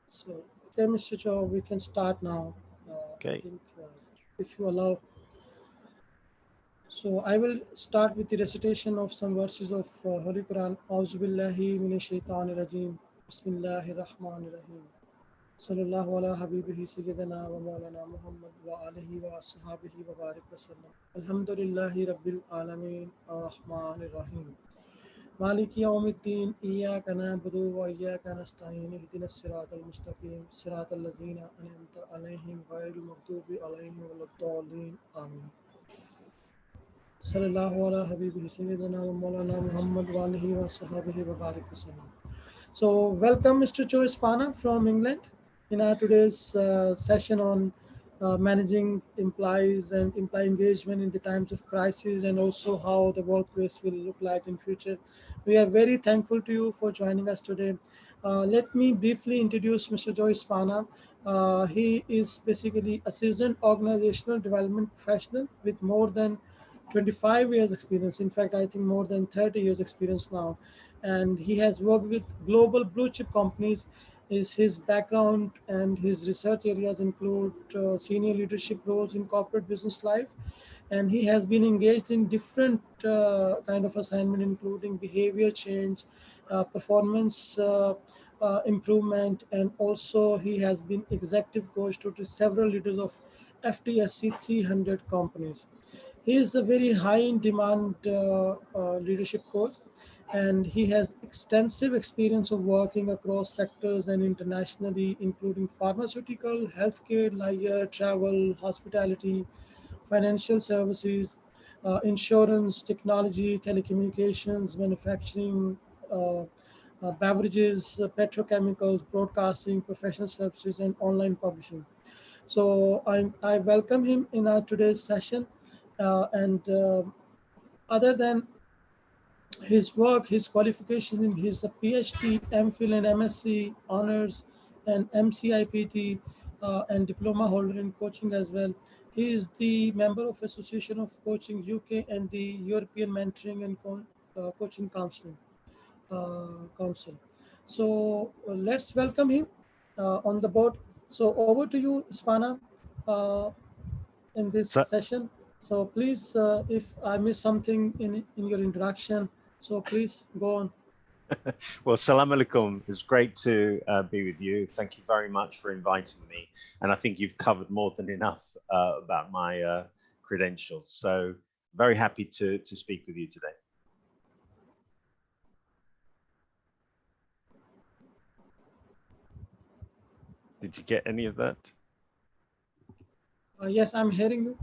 So, okay, Mr. Joe, we can start now. I Okay. think, if you allow. So, I will start with the recitation of some verses of Holy Quran. Auzu billahi minash shaitanir rajim. Bismillahir rahmanir rahim. Sallallahu ala habibihi sayyidina wa maulana Muhammad wa alihi wa ashabihi wa barik wa sallam. Alhamdulillahi rabbil alameen ar-rahmanir rahim. مالك يوم الدين إياك نعبد وإياك نستعين اهدنا الصراط المستقيم صراط الذين أنعمت عليهم غير المغضوب عليهم ولا الضالين آمين صلى الله على حبيبه سيدنا ومولانا محمد وآله وصحبه وبارك وسلم. So, welcome Mr. Joe Espana from England in our today's session on managing employees and employee engagement in the times of crisis, and also how the workplace will look like in future. We are very thankful to you for joining us today. Let me briefly introduce Mr. Joe Espana. He is basically a seasoned organizational development professional with more than 25 years experience. In fact, I think more than 30 years experience now. And he has worked with global blue chip companies. Is his background and his research areas include senior leadership roles in corporate business life, and he has been engaged in different kind of assignment, including behavior change, performance improvement, and also he has been executive coach to several leaders of FTSE 300 companies. He is a very high in demand leadership coach, and he has extensive experience of working across sectors and internationally, including pharmaceutical, healthcare, leisure, travel, hospitality, financial services, insurance, technology, telecommunications, manufacturing, beverages, petrochemicals, broadcasting, professional services, and online publishing. So I welcome him in our today's session. And other than his work, his qualifications, in his PhD, MPhil, and MSc honors, and MCIPT, and diploma holder in coaching as well. He is the member of Association of Coaching UK and the European Mentoring and Coaching Council. So let's welcome him on the board. So over to you, Ispana, uh, in this So, session. So please, if I miss something in your introduction, so please go on. well, salam alaikum. It's great to be with you. Thank you very much for inviting me. And I think you've covered more than enough about my credentials. So very happy to speak with you today. Did you get any of that? Yes, I'm hearing you.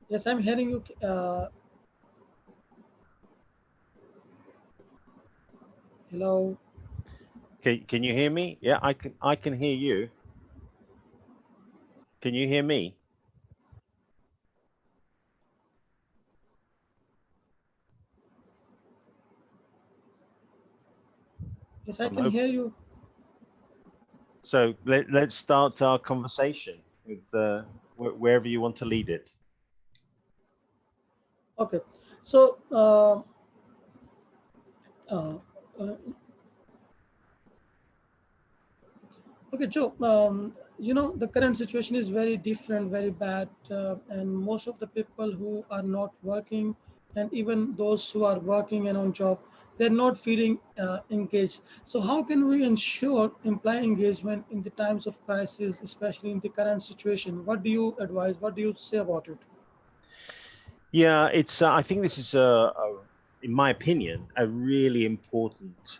Yes, I'm hearing you. Hello. Can you hear me? Yeah, I can hear you. Can you hear me? Yes, I I'm can hope hear you. so. Let's start our conversation with wherever you want to lead it. Okay. So, uh, uh, okay, Joe. The current situation is very different, very bad, and most of the people who are not working, and even those who are working and on job, they're not feeling engaged. So, how can we ensure employee engagement in the times of crisis, especially in the current situation? What do you advise? What do you say about it? Yeah, it's. I think this is in my opinion, a really important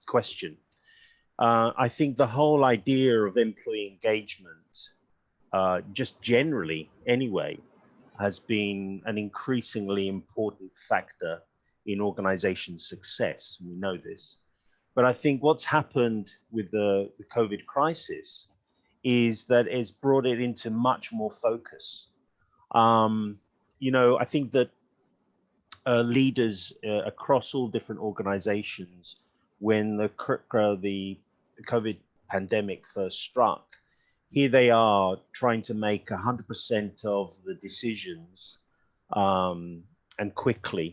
question. I think the whole idea of employee engagement, just generally anyway, has been an increasingly important factor in organization success. We know this. But I think what's happened with the COVID crisis is that it's brought it into much more focus. Um, I think that leaders across all different organizations, when the COVID pandemic first struck, here they are trying to make 100% of the decisions and quickly,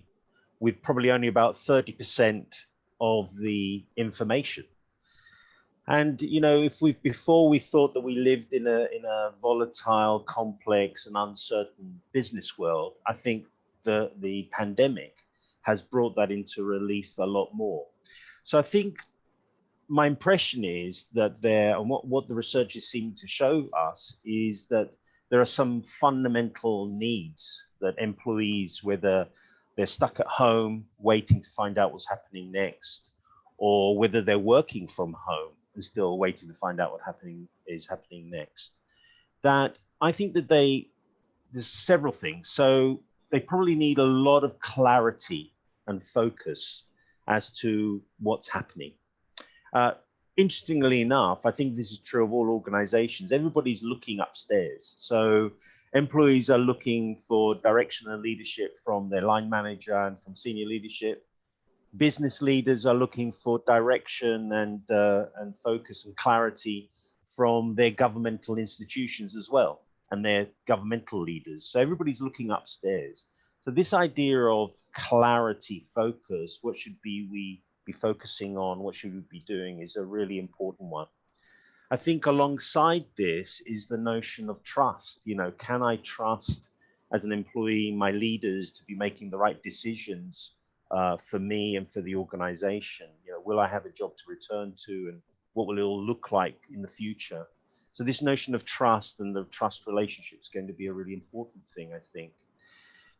with probably only about 30% of the information. And you know, if we before we thought that we lived in a volatile, complex, and uncertain business world, I think the pandemic has brought that into relief a lot more. So I think my impression is that there, and what the researchers seem to show us, is that there are some fundamental needs that employees, whether they're stuck at home waiting to find out what's happening next, or whether they're working from home and still waiting to find out what is happening next, that I think that there's several things. So they probably need a lot of clarity and focus as to what's happening. Interestingly enough, I think this is true of all organizations. Everybody's looking upstairs. So employees are looking for direction and leadership from their line manager and from senior leadership. Business leaders are looking for direction and focus and clarity from their governmental institutions as well, and their governmental leaders. So everybody's looking upstairs. So this idea of clarity, focus, what should we be focusing on, what should we be doing, is a really important one. I think alongside this is the notion of trust. You know, can I trust as an employee my leaders to be making the right decisions for me and for the organization? You know, will I have a job to return to, and what will it all look like in the future? So this notion of trust and the trust relationship is going to be a really important thing, I think.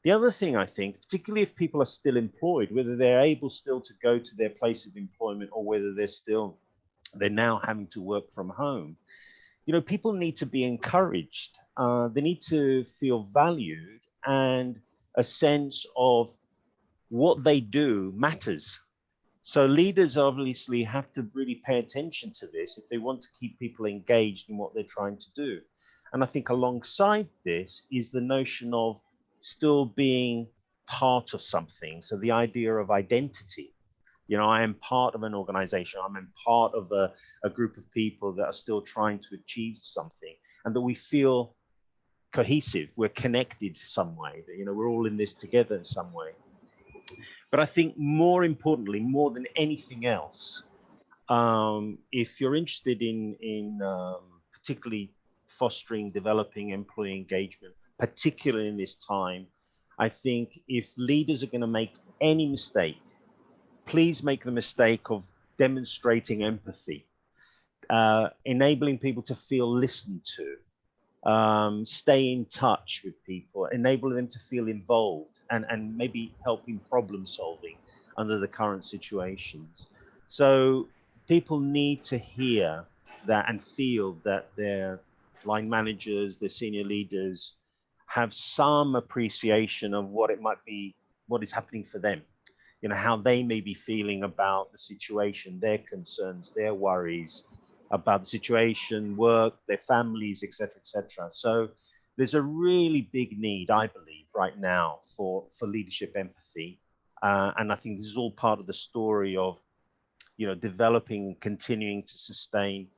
The other thing, I think, particularly if people are still employed, whether they're able still to go to their place of employment or whether they're now having to work from home, you know, people need to be encouraged. They need to feel valued, and a sense of what they do matters. So leaders obviously have to really pay attention to this if they want to keep people engaged in what they're trying to do. And I think alongside this is the notion of still being part of something. So the idea of identity. You know, I am part of an organization. I'm part of a group of people that are still trying to achieve something, and that we feel cohesive. We're connected some way. That, you know, we're all in this together in some way. But I think more importantly, more than anything else, if you're interested in particularly fostering, developing employee engagement, particularly in this time, I think if leaders are going to make any mistake, please make the mistake of demonstrating empathy, enabling people to feel listened to, stay in touch with people, enable them to feel involved, and maybe helping problem solving under the current situations. So people need to hear that and feel that their line managers, their senior leaders have some appreciation of what it might be, what is happening for them. You know, how they may be feeling about the situation, their concerns, their worries about the situation, work, their families, etc., etc. So there's a really big need, I believe, right now for leadership empathy. And I think this is all part of the story of, you know, developing, continuing to sustain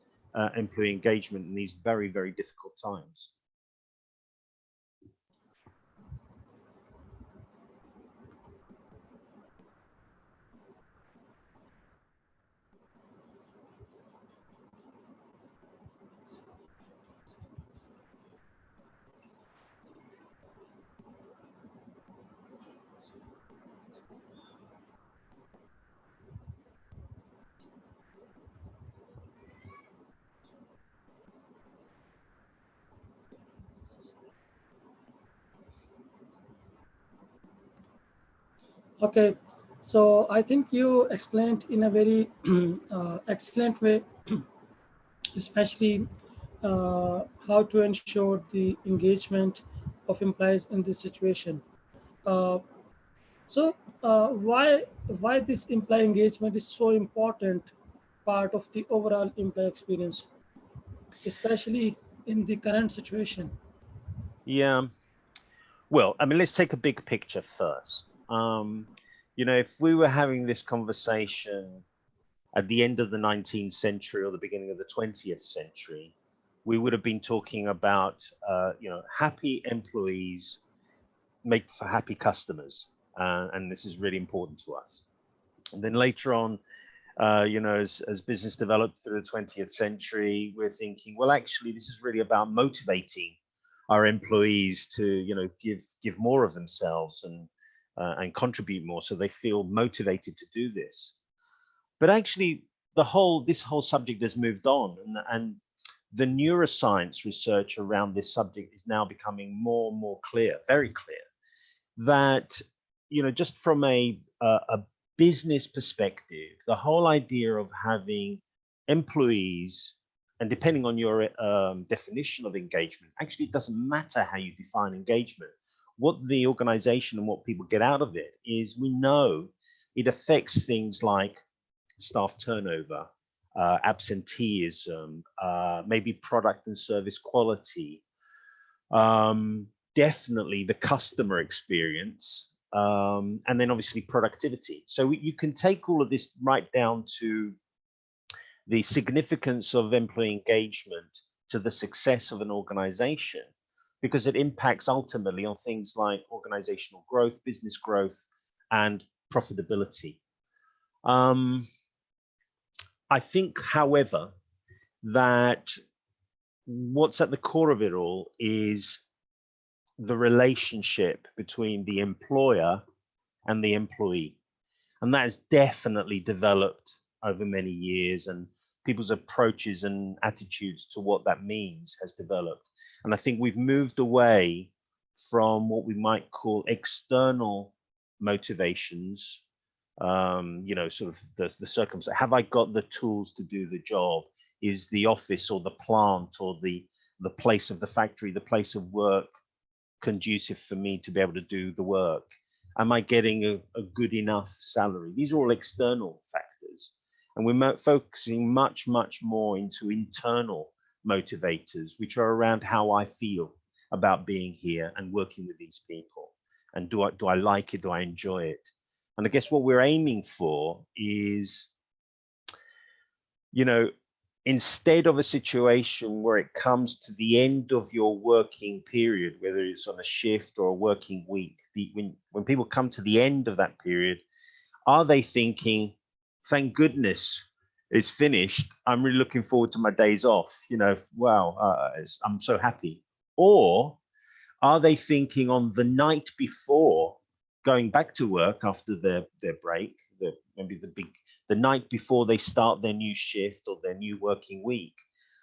employee engagement in these very, very difficult times. Okay, so I think you explained in a very excellent way, especially how to ensure the engagement of employees in this situation. Uh, so why this employee engagement is so important part of the overall employee experience, especially in the current situation? Yeah. Well, I mean, let's take a big picture first. You know, if we were having this conversation at the end of the 19th century or the beginning of the 20th century, we would have been talking about, happy employees make for happy customers. And this is really important to us. And then later on, as business developed through the 20th century, we're thinking, well, actually, this is really about motivating our employees to, give more of themselves and contribute more, so they feel motivated to do this. But actually, this whole subject has moved on, and the neuroscience research around this subject is now becoming more and more clear, very clear, that just from a business perspective, the whole idea of having employees, and depending on your definition of engagement, actually it doesn't matter how you define engagement. What the organization and what people get out of it is, we know it affects things like staff turnover, absenteeism, maybe product and service quality, definitely the customer experience, and then obviously productivity. So you can take all of this right down to the significance of employee engagement to the success of an organization, because it impacts ultimately on things like organizational growth, business growth, and profitability. I think, however, that what's at the core of it all is the relationship between the employer and the employee. And that has definitely developed over many years, and people's approaches and attitudes to what that means has developed. And I think we've moved away from what we might call external motivations, sort of the circumstance. Have I got the tools to do the job? Is the office or the plant or the place of the factory, the place of work, conducive for me to be able to do the work? Am I getting a good enough salary? These are all external factors. And we're focusing much, much more into internal motivators, which are around how I feel about being here and working with these people. And do I like it? Do I enjoy it? And I guess what we're aiming for is, instead of a situation where it comes to the end of your working period, whether it's on a shift or a working week, when people come to the end of that period, are they thinking, thank goodness it's finished, I'm really looking forward to my days off, wow, I'm so happy? Or are they thinking on the night before going back to work after their break, maybe the night before they start their new shift or their new working week,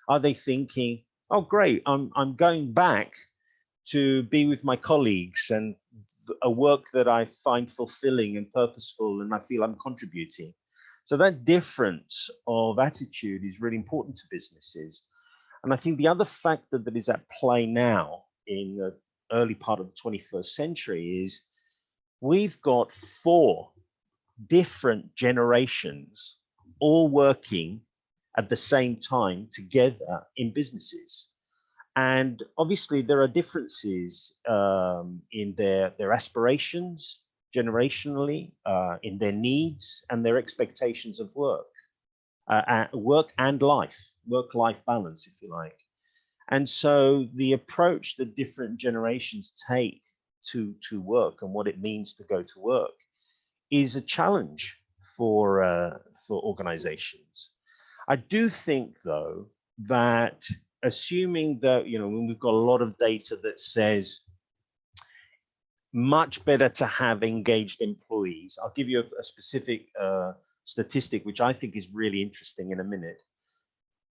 are they thinking, oh great, I'm going back to be with my colleagues and a work that I find fulfilling and purposeful and I feel I'm contributing? So that difference of attitude is really important to businesses. And I think the other factor that is at play now in the early part of the 21st century is we've got 4 different generations all working at the same time together in businesses. And obviously there are differences in their aspirations generationally, in their needs and their expectations of work, work and life, work-life balance, if you like. And so the approach that different generations take to work and what it means to go to work is a challenge for organizations. I do think, though, that assuming that, when we've got a lot of data that says much better to have engaged employees. I'll give you a specific statistic, which I think is really interesting in a minute.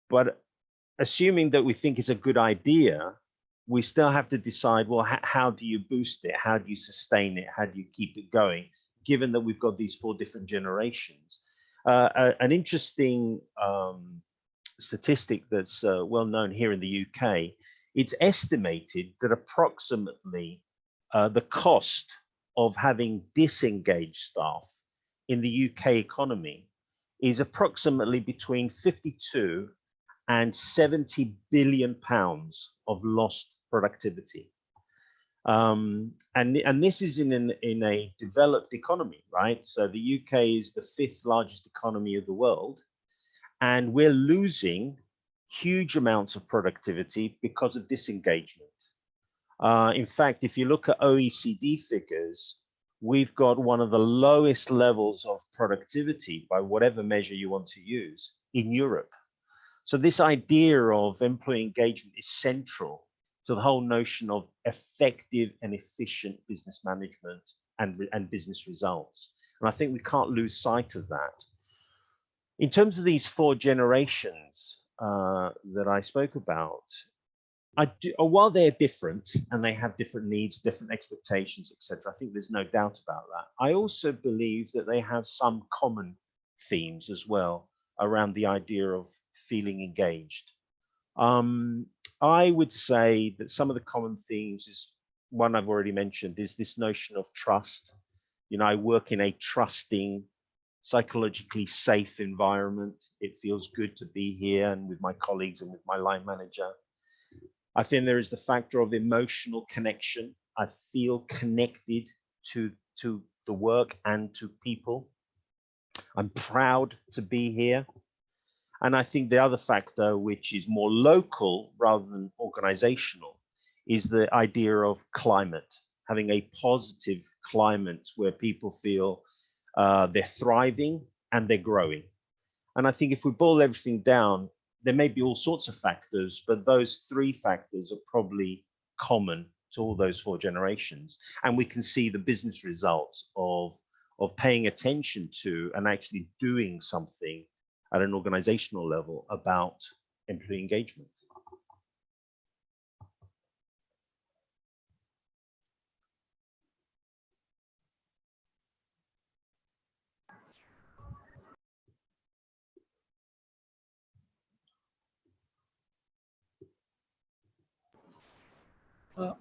But assuming that we think it's a good idea, we still have to decide, well, how do you boost it? How do you sustain it? How do you keep it going, given that we've got these 4 different generations? An interesting statistic that's well known here in the UK, it's estimated that approximately the cost of having disengaged staff in the UK economy is approximately between 52 and 70 billion pounds of lost productivity. And this is in a developed economy, right? So the UK is the 5th largest economy of the world, and we're losing huge amounts of productivity because of disengagement. In fact, if you look at OECD figures, we've got one of the lowest levels of productivity by whatever measure you want to use in Europe. So this idea of employee engagement is central to the whole notion of effective and efficient business management and business results. And I think we can't lose sight of that. In terms of these 4 generations that I spoke about, while they're different and they have different needs, different expectations, etc., I think there's no doubt about that. I also believe that they have some common themes as well around the idea of feeling engaged. I would say that some of the common themes is one I've already mentioned, is this notion of trust. You know, I work in a trusting, psychologically safe environment. It feels good to be here and with my colleagues and with my line manager. I think there is the factor of emotional connection. I feel connected to the work and to people. I'm proud to be here. And I think the other factor, which is more local rather than organizational, is the idea of climate, having a positive climate where people feel they're thriving and they're growing. And I think if we boil everything down, there may be all sorts of factors, but those 3 factors are probably common to all those 4 generations. And we can see the business results of paying attention to and actually doing something at an organizational level about employee engagement.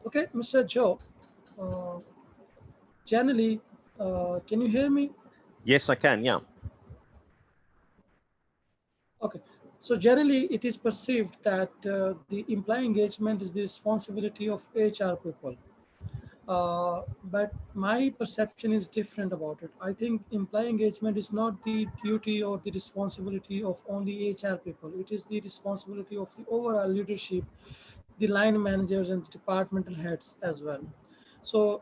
Okay, Mr. Joe, generally, can you hear me? Yes, I can, yeah. Okay, so generally it is perceived that the employee engagement is the responsibility of HR people. But my perception is different about it. I think employee engagement is not the duty or the responsibility of only HR people. It is the responsibility of the overall leadership, the line managers and the departmental heads as well. So,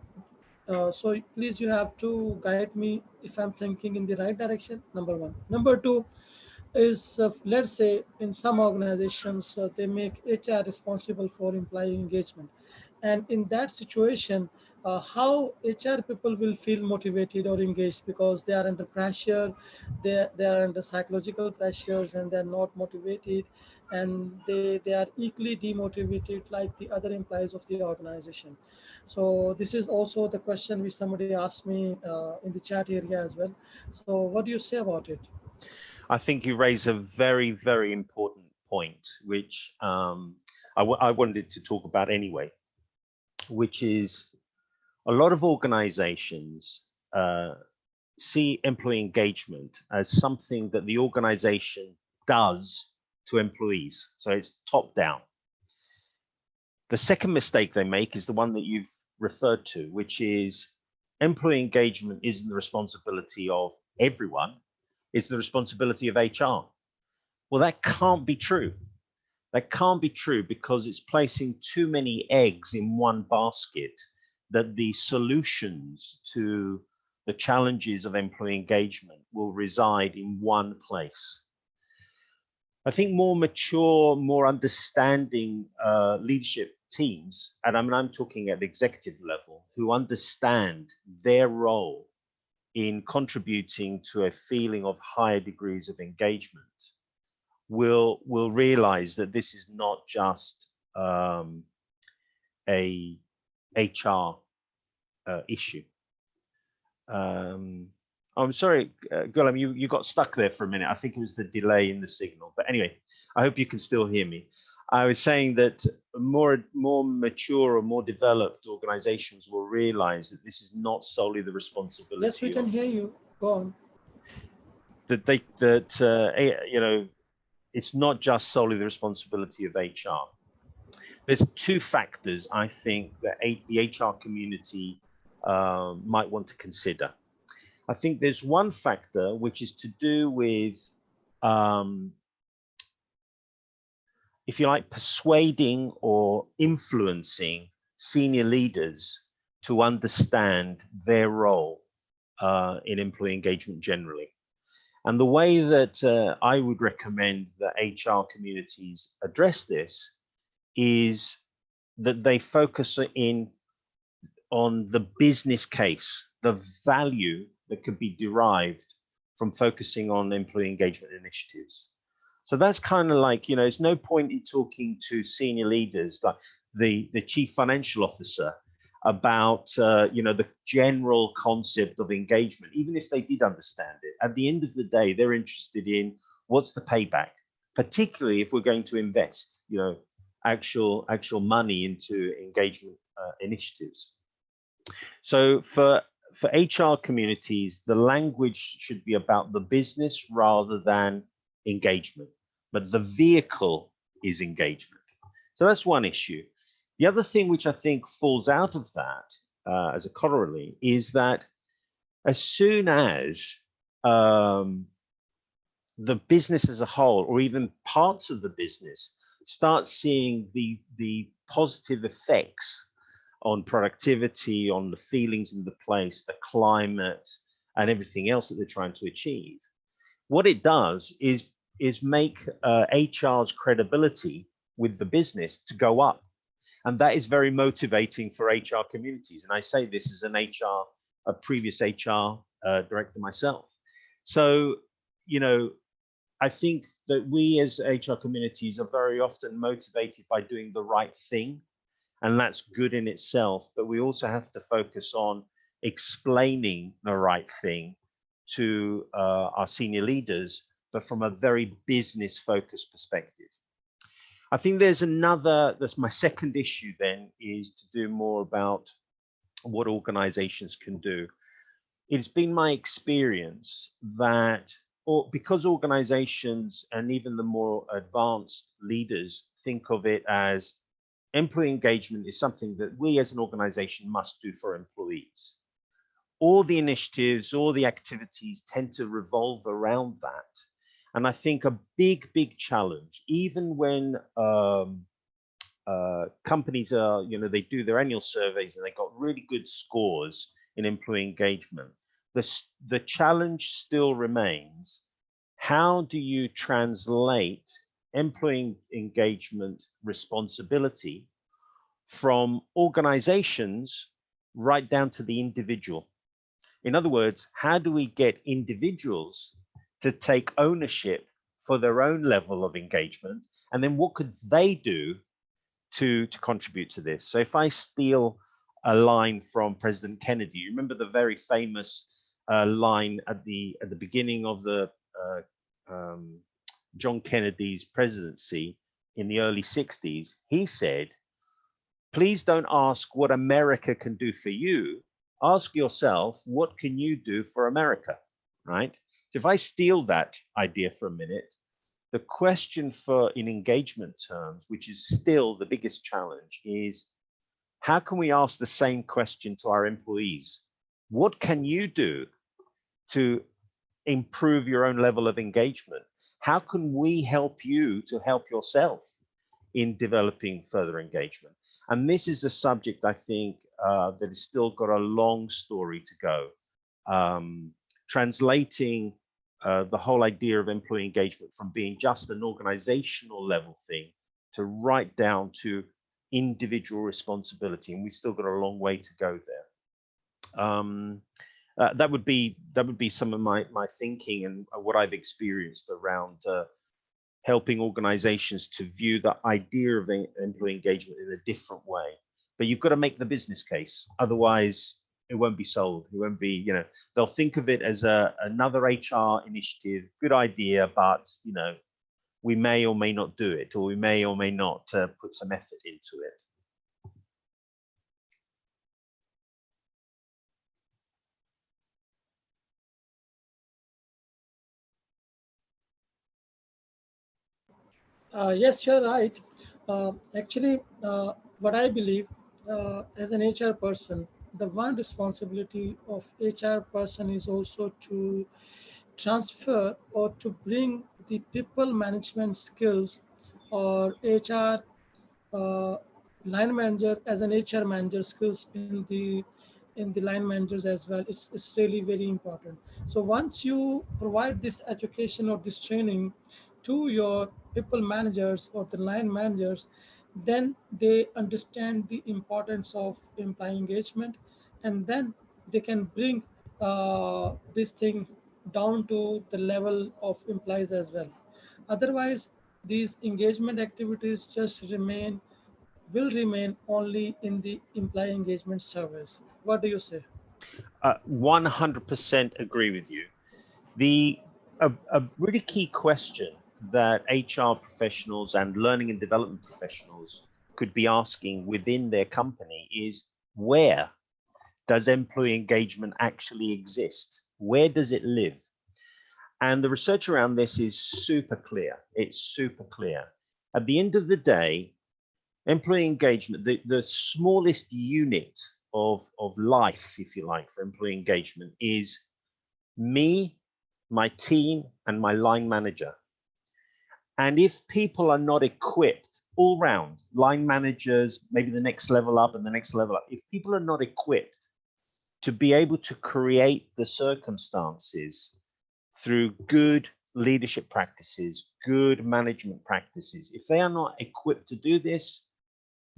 so please, you have to guide me if I'm thinking in the right direction. Number one. Number two is, let's say in some organizations, they make HR responsible for employee engagement. And in that situation, how HR people will feel motivated or engaged, because they are under pressure, they are under psychological pressures, and they're not motivated, and they are equally demotivated like the other employees of the organization. So this is also the question which somebody asked me in the chat area as well. So what do you say about it? I think you raise a very, very important point, which I wanted to talk about anyway, which is a lot of organizations see employee engagement as something that the organization does to employees. So it's top down. The second mistake they make is the one that you've referred to, which is employee engagement isn't the responsibility of everyone. It's the responsibility of HR. Well, that can't be true. That can't be true, because it's placing too many eggs in one basket, that the solutions to the challenges of employee engagement will reside in one place. I think more mature, more understanding leadership teams, and I'm talking at the executive level, who understand their role in contributing to a feeling of higher degrees of engagement, will realize that this is not just a HR issue. I'm sorry, Ghulam, you got stuck there for a minute. I think it was the delay in the signal. But anyway, I hope you can still hear me. I was saying that more mature or more developed organizations will realize that this is not solely the responsibility. Yes, we can hear you. Go on. You know, it's not just solely the responsibility of HR. There's two factors I think that the HR community might want to consider. I think there's one factor which is to do with, if you like, persuading or influencing senior leaders to understand their role in employee engagement generally. And the way that I would recommend that HR communities address this is that they focus on the business case, the value that could be derived from focusing on employee engagement initiatives. So that's kind of like, you know, there's no point in talking to senior leaders like the chief financial officer about, you know, the general concept of engagement, even if they did understand it. At the end of the day, they're interested in what's the payback, particularly if we're going to invest, you know, actual money into engagement initiatives. So for HR communities, the language should be about the business rather than engagement, but the vehicle is engagement. So that's one issue. The other thing which I think falls out of that as a corollary is that as soon as the business as a whole, or even parts of the business, start seeing the positive effects on productivity, on the feelings in the place, the climate, and everything else that they're trying to achieve, what it does is make HR's credibility with the business to go up. And that is very motivating for HR communities. And I say this as a previous HR director myself. So, you know, I think that we as HR communities are very often motivated by doing the right thing. And that's good in itself. But we also have to focus on explaining the right thing to our senior leaders, but from a very business focused perspective. I think there's that's my second issue then, is to do more about what organizations can do. It's been my experience that because organizations and even the more advanced leaders think of it as employee engagement is something that we as an organization must do for employees, all the initiatives, all the activities tend to revolve around that. And I think a big challenge, even when companies are, you know, they do their annual surveys and they got really good scores in employee engagement, the challenge still remains: how do you translate employee engagement responsibility from organizations right down to the individual? In other words, how do we get individuals to take ownership for their own level of engagement? And then what could they do to contribute to this? So if I steal a line from President Kennedy, you remember the very famous line at the beginning of the John Kennedy's presidency in the early 60s, he said, "Please don't ask what America can do for you. Ask yourself, what can you do for America?" Right? So if I steal that idea for a minute, the question in engagement terms, which is still the biggest challenge, is how can we ask the same question to our employees? What can you do to improve your own level of engagement? How can we help you to help yourself in developing further engagement? And this is a subject, I think, that has still got a long story to go. Translating the whole idea of employee engagement from being just an organizational level thing to right down to individual responsibility. And we've still got a long way to go there. That would be some of my thinking and what I've experienced around helping organizations to view the idea of employee engagement in a different way. But you've got to make the business case. Otherwise, it won't be sold. It won't be, you know, they'll think of it as another HR initiative, good idea, but, you know, we may or may not do it, or we may or may not put some effort into it. Yes, you're right. Actually, what I believe as an HR person, the one responsibility of HR person is also to transfer or to bring the people management skills or HR uh, line manager as an HR manager skills in the line managers as well. It's really very important. So once you provide this education or this training to your people managers or the line managers, then they understand the importance of employee engagement, and then they can bring this thing down to the level of employees as well. Otherwise, these engagement activities just will remain only in the employee engagement service. What do you say? 100% agree with you. A really key question that HR professionals and learning and development professionals could be asking within their company is, where does employee engagement actually exist? Where does it live? And the research around this is super clear. It's super clear. At the end of the day, employee engagement, the smallest unit of life, if you like, for employee engagement is me, my team, and my line manager. And if people are not equipped all round, line managers, maybe the next level up and the next level up, if people are not equipped to be able to create the circumstances through good leadership practices, good management practices, if they are not equipped to do this,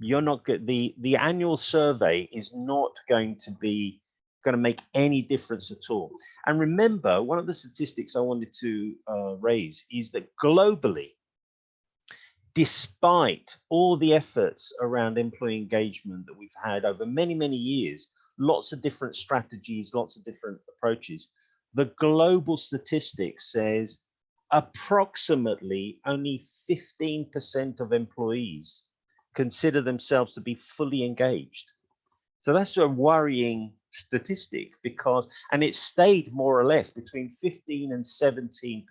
you're not good. The annual survey is not going to make any difference at all. And remember, one of the statistics I wanted to raise is that globally, despite all the efforts around employee engagement that we've had over many, many years, lots of different strategies, lots of different approaches, the global statistics says approximately only 15% of employees consider themselves to be fully engaged. So that's a worrying statistic because, and it stayed more or less between 15 and 17%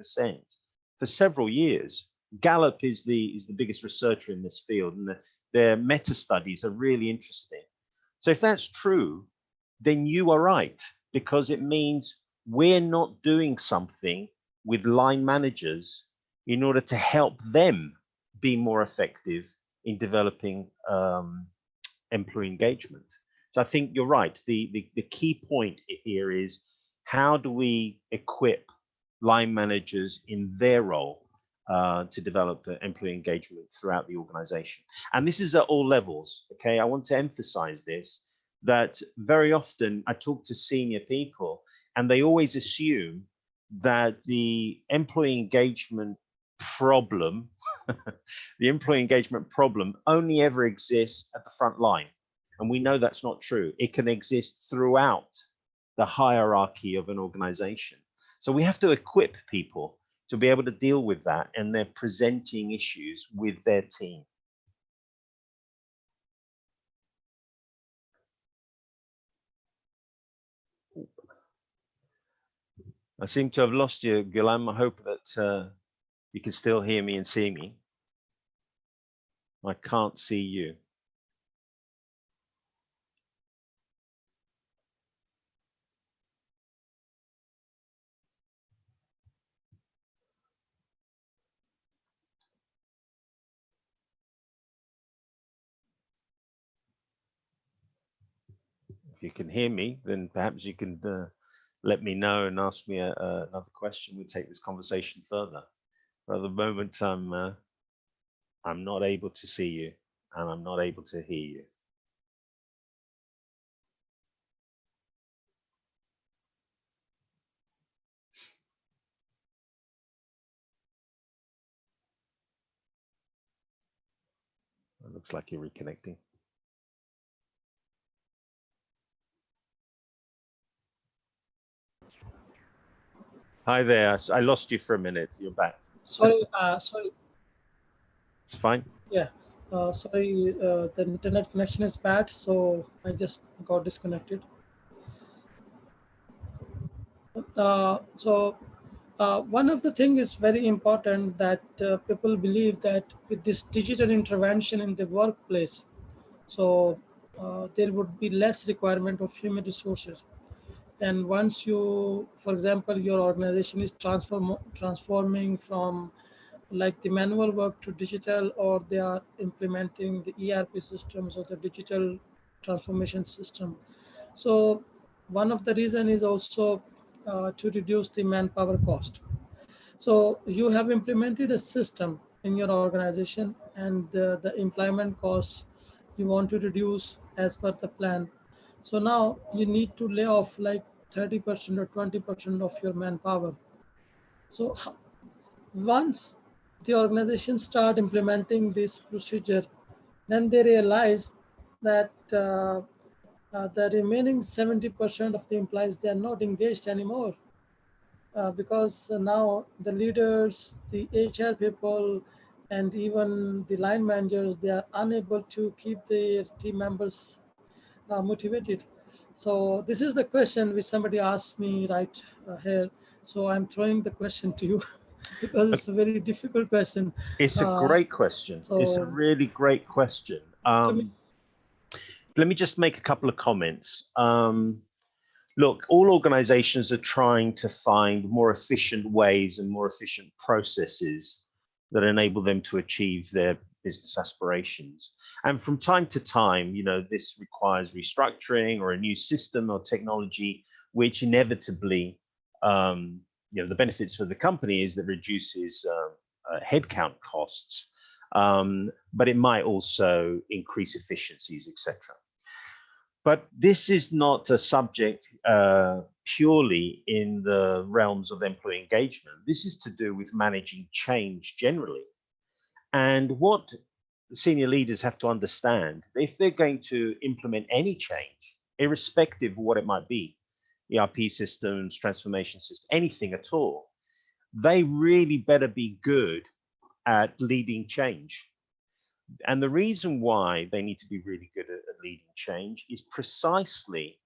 for several years. Gallup is the biggest researcher in this field, and their meta studies are really interesting. So if that's true, then you are right, because it means we're not doing something with line managers in order to help them be more effective in developing employee engagement. So I think you're right. The key point here is, how do we equip line managers in their role to develop employee engagement throughout the organization? And this is at all levels. Okay, I want to emphasize this, that very often I talk to senior people and they always assume that the employee engagement problem, the employee engagement problem only ever exists at the front line. And we know that's not true. It can exist throughout the hierarchy of an organization. So we have to equip people to be able to deal with that, and they're presenting issues with their team. I seem to have lost you, Ghulam. I hope that you can still hear me and see me. I can't see you. If you can hear me, then perhaps you can let me know and ask me another question. We'll take this conversation further. But at the moment, I'm not able to see you, and I'm not able to hear you. It looks like you're reconnecting. Hi there. I lost you for a minute. You're back. Sorry. It's fine. Yeah. Sorry, the internet connection is bad, so I just got disconnected. So One of the things is very important that people believe that with this digital intervention in the workplace, so there would be less requirement of human resources. And once you, for example, your organization is transforming from like the manual work to digital, or they are implementing the ERP systems or the digital transformation system. So one of the reason is also to reduce the manpower cost. So you have implemented a system in your organization, and the employment costs you want to reduce as per the plan. So now you need to lay off like 30% or 20% of your manpower. So once the organization start implementing this procedure, then they realize that the remaining 70% of the employees, they are not engaged anymore, because now the leaders, the HR people, and even the line managers, they are unable to keep their team members motivated. So this is the question which somebody asked me right here. So I'm throwing the question to you because Uh, it's a very difficult question. It's a Uh, great question. It's a so really great question. to me, Let me just make a couple of comments. Look, all organizations are trying to find more efficient ways and more efficient processes that enable them to achieve their business aspirations. And from time to time, this requires restructuring or a new system or technology, which inevitably, the benefits for the company is that reduces headcount costs, but it might also increase efficiencies, etc. But this is not a subject purely in the realms of employee engagement. This is to do with managing change generally. And what senior leaders have to understand, if they're going to implement any change, irrespective of what it might be, ERP systems, transformation systems, anything at all, they really better be good at leading change. And the reason why they need to be really good at leading change is precisely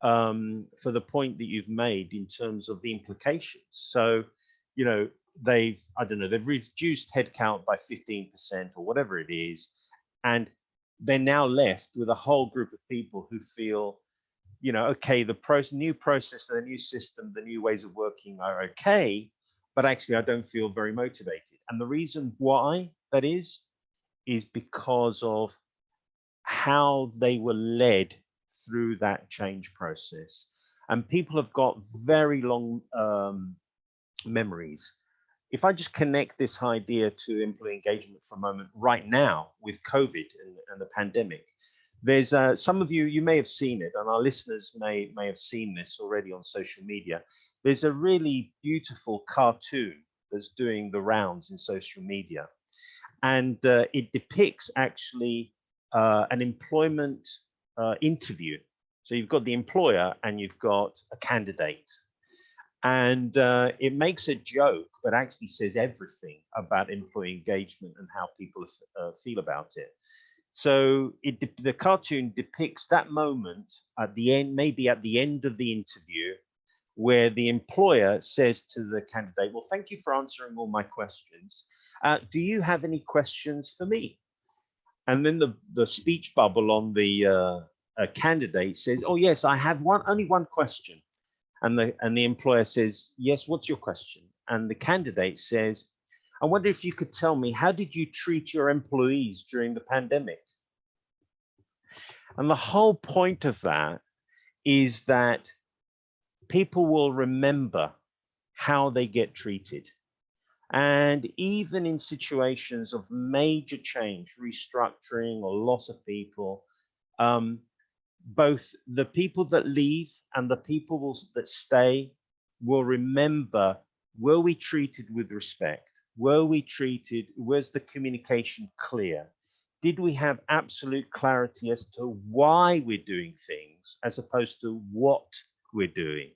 for the point that you've made in terms of the implications. So, I don't know, they've reduced headcount by 15% or whatever it is, and they're now left with a whole group of people who feel, okay, the new process, the new system, the new ways of working are okay, but actually I don't feel very motivated. And the reason why that is because of how they were led through that change process. And people have got very long memories. If I just connect this idea to employee engagement for a moment right now with COVID and the pandemic, there's some of you may have seen it, and our listeners may have seen this already on social media. There's a really beautiful cartoon that's doing the rounds in social media, and it depicts actually an employment interview. So you've got the employer and you've got a candidate, and it makes a joke, but actually says everything about employee engagement and how people feel about it. So the cartoon depicts that moment at the end, maybe at the end of the interview, where the employer says to the candidate, well, thank you for answering all my questions. Do you have any questions for me? And then the speech bubble on the candidate says, oh, yes, I have only one question. And the employer says, yes, what's your question? And the candidate says, I wonder if you could tell me, how did you treat your employees during the pandemic? And the whole point of that is that people will remember how they get treated. And even in situations of major change, restructuring or loss of people, both the people that leave and the people that stay will remember, were we treated with respect? Was the communication clear? Did we have absolute clarity as to why we're doing things as opposed to what we're doing?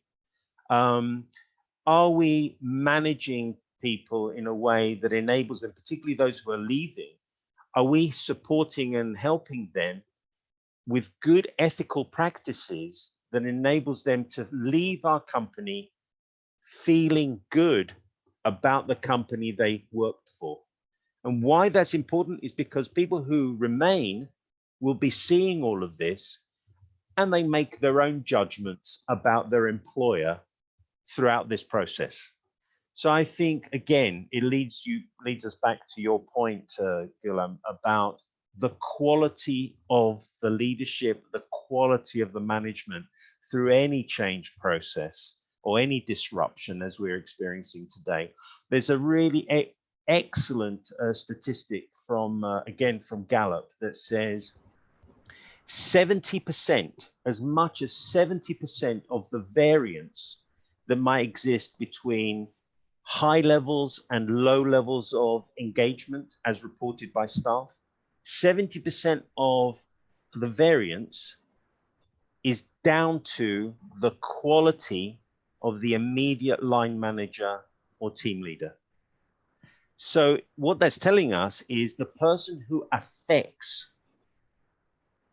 Are we managing people in a way that enables them, particularly those who are leaving? Are we supporting and helping them with good ethical practices that enables them to leave our company feeling good about the company they worked for. And why that's important is because people who remain will be seeing all of this, and they make their own judgments about their employer throughout this process. So I think, again, it leads us back to your point, Ghulam, about the quality of the leadership, the quality of the management through any change process or any disruption as we're experiencing today. There's a really excellent statistic from, again, from Gallup that says 70%, as much as 70% of the variance that might exist between high levels and low levels of engagement as reported by staff, 70% of the variance is down to the quality of the immediate line manager or team leader. So what that's telling us is the person who affects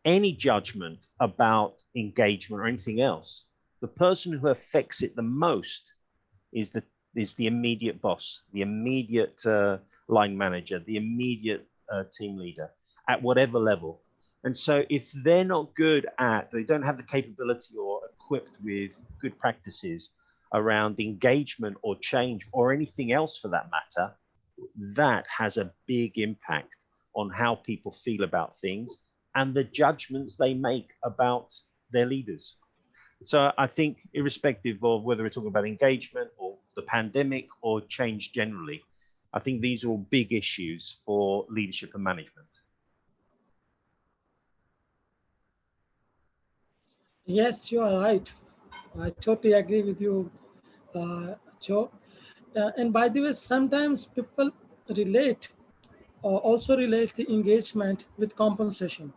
any judgment about engagement or anything else, the person who affects it the most is the immediate boss, the immediate line manager, the immediate team leader at whatever level. And so if they're not good they don't have the capability or equipped with good practices around engagement or change or anything else for that matter, that has a big impact on how people feel about things and the judgments they make about their leaders. So I think irrespective of whether we're talking about engagement or the pandemic or change generally, I think these are all big issues for leadership and management. Yes, you are right. I totally agree with you, Joe. And by the way, sometimes people relate also relate the engagement with compensation.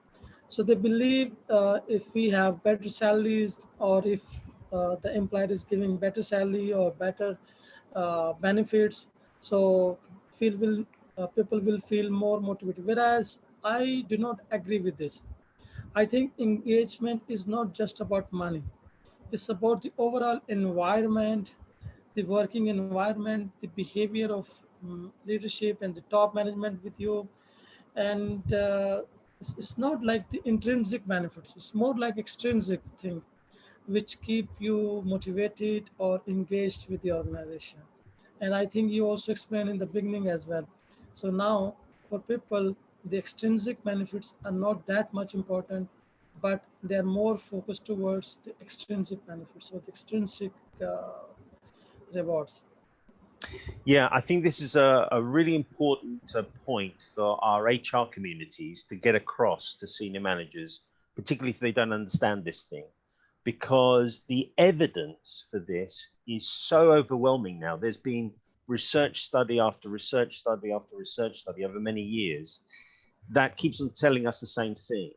So they believe if we have better salaries or if the employer is giving better salary or better benefits, so people will feel more motivated. Whereas I do not agree with this. I think engagement is not just about money. It's about the overall environment, the working environment, the behavior of leadership and the top management with you. And it's not like the intrinsic benefits, it's more like extrinsic thing which keep you motivated or engaged with the organization. And I think you also explained in the beginning as well. So now for people, the extrinsic benefits are not that much important, but they are more focused towards the extrinsic benefits or the extrinsic rewards. Yeah, I think this is a really important point for our HR communities to get across to senior managers, particularly if they don't understand this thing, because the evidence for this is so overwhelming now. There's been research study after research study after research study over many years that keeps on telling us the same thing,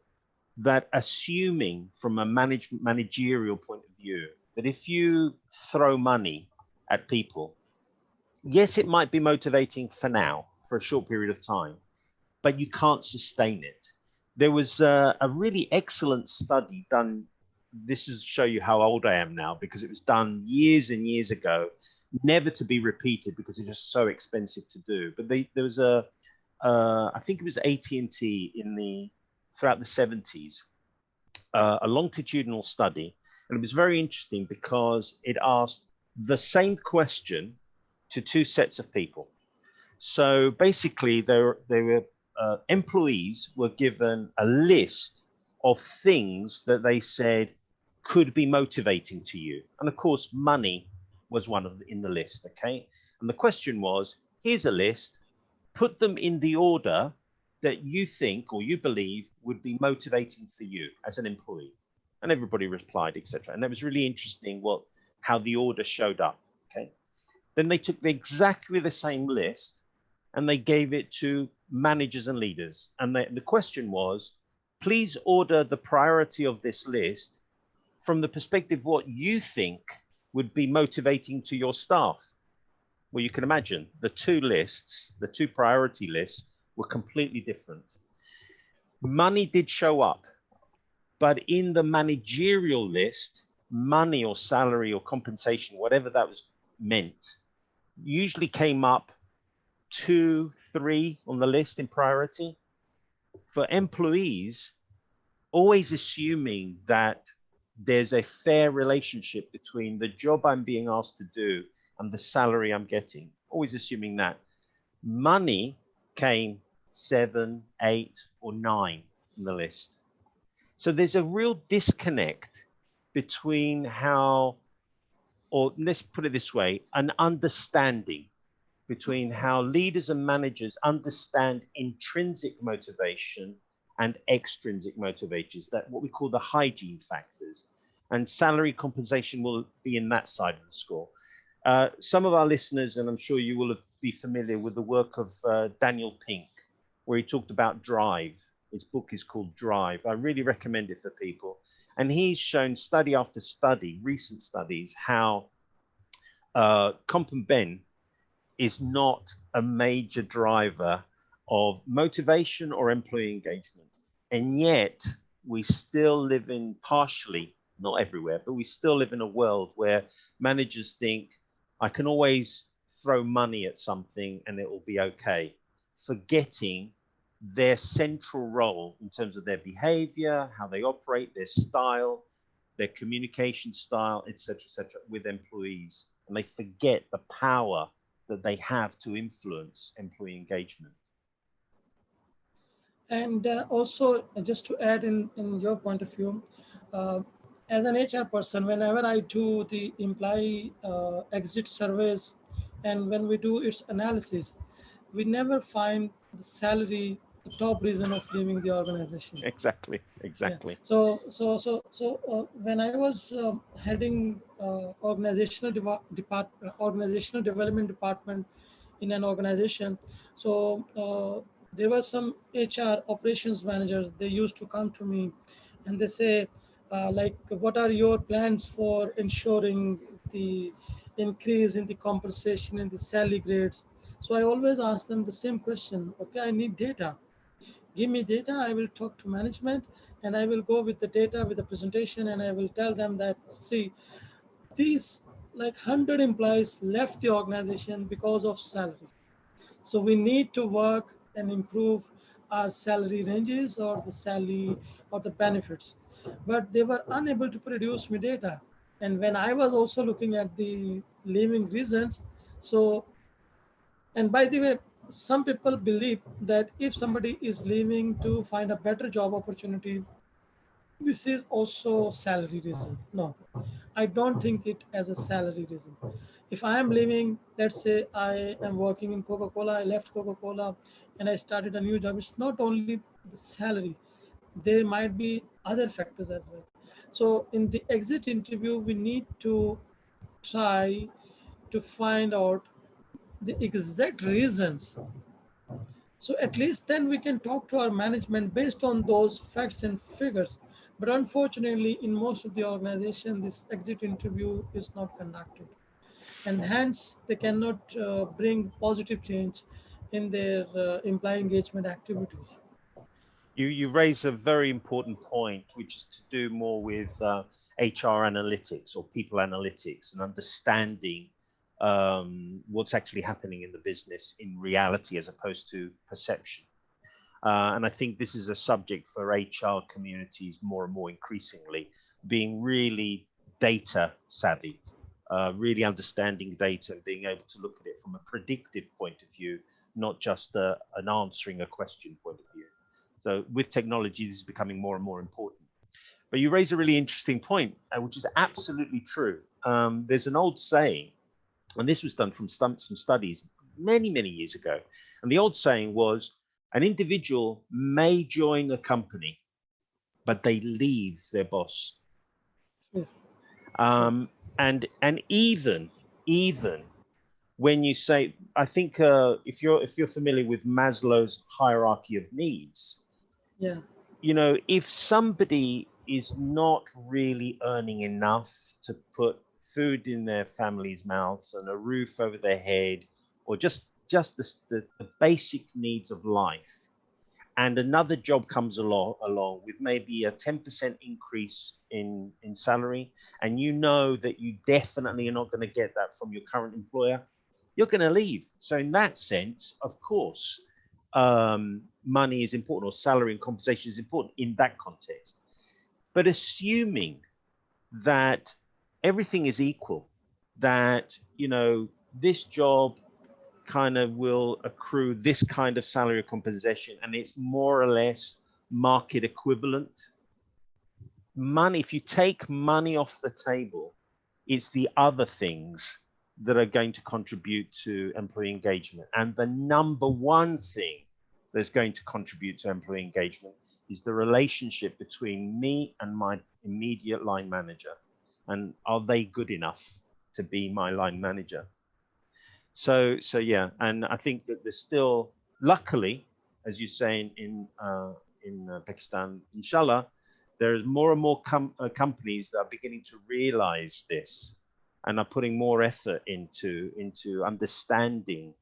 that assuming from a managerial point of view, that if you throw money at people, yes, it might be motivating for now, for a short period of time, but you can't sustain it. There was a really excellent study done. This is to show you how old I am now, because it was done years and years ago, never to be repeated because it was so expensive to do. But there was I think it was AT&T throughout the 70s, a longitudinal study. And it was very interesting because it asked the same question to two sets of people. So basically, employees were given a list of things that they said could be motivating to you. And of course, money was one in the list, okay? And the question was, here's a list, put them in the order that you think or you believe would be motivating for you as an employee. And everybody replied, etc. And it was really interesting how the order showed up, okay? Then they took exactly the same list and they gave it to managers and leaders. And the question was, please order the priority of this list from the perspective of what you think would be motivating to your staff. Well, you can imagine the two lists, the two priority lists, were completely different. Money did show up, but in the managerial list, money or salary or compensation, whatever that was meant usually came up 2, 3 on the list in priority. For employees, always assuming that there's a fair relationship between the job I'm being asked to do and the salary I'm getting, always assuming that. Money came 7, 8, or 9 on the list. So there's a real disconnect between how, or let's put it this way, an understanding between how leaders and managers understand intrinsic motivation and extrinsic motivators, that what we call the hygiene factors. And salary compensation will be in that side of the score. Some of our listeners, and I'm sure you will be familiar with the work of Daniel Pink, where he talked about drive. His book is called Drive. I really recommend it for people. And he's shown study after study, recent studies, how comp and ben is not a major driver of motivation or employee engagement. And yet we still live in, partially, not everywhere, but we still live in a world where managers think, I can always throw money at something and it will be okay, forgetting their central role in terms of their behavior, how they operate, their style, their communication style, etc., with employees. And they forget the power that they have to influence employee engagement. And also, just to add in your point of view, as an HR person, whenever I do the employee exit surveys and when we do its analysis, we never find the salary the top reason of leaving the organization. Exactly. Yeah. So when I was heading organizational development department in an organization, so there were some HR operations managers. They used to come to me, and they say, like, what are your plans for ensuring the increase in the compensation in the salary grades? So I always ask them the same question. Okay, I need data. Give me data, I will talk to management, and I will go with the data with the presentation, and I will tell them that, see, these like 100 employees left the organization because of salary. So we need to work and improve our salary ranges or the salary or the benefits. But they were unable to produce me data. And when I was also looking at the leaving reasons, so, and by the way, some people believe that if somebody is leaving to find a better job opportunity, this is also salary reason. No, I don't think it as a salary reason. If I am leaving, let's say I am working in Coca-Cola, I left Coca-Cola and I started a new job, it's not only the salary, there might be other factors as well. So in the exit interview, we need to try to find out the exact reasons, so at least then we can talk to our management based on those facts and figures. But unfortunately, in most of the organization, this exit interview is not conducted, and hence they cannot bring positive change in their employee engagement activities. You raise a very important point, which is to do more with HR analytics or people analytics and understanding what's actually happening in the business in reality as opposed to perception. And I think this is a subject for HR communities more and more increasingly, being really data savvy, really understanding data and being able to look at it from a predictive point of view, not just an answering a question point of view. So with technology, this is becoming more and more important. But you raise a really interesting point, which is absolutely true. There's an old saying, and this was done from some studies many, many years ago. And the old saying was, an individual may join a company, but they leave their boss. Sure. And even when you say, I think if you're familiar with Maslow's hierarchy of needs, Yeah. you know, if somebody is not really earning enough to put food in their family's mouths and a roof over their head, or just the basic needs of life, and another job comes along with maybe a 10% increase in salary, and you know that you definitely are not going to get that from your current employer, you're going to leave. So in that sense, of course, money is important, or salary and compensation is important in that context. But assuming that everything is equal, that, you know, this job kind of will accrue this kind of salary compensation, and it's more or less market equivalent. Money, if you take money off the table, it's the other things that are going to contribute to employee engagement. And the number one thing that's going to contribute to employee engagement is the relationship between me and my immediate line manager. And are they good enough to be my line manager? So yeah, and I think that there's still, luckily, as you say in Pakistan, inshallah, there's more and more companies that are beginning to realize this and are putting more effort into understanding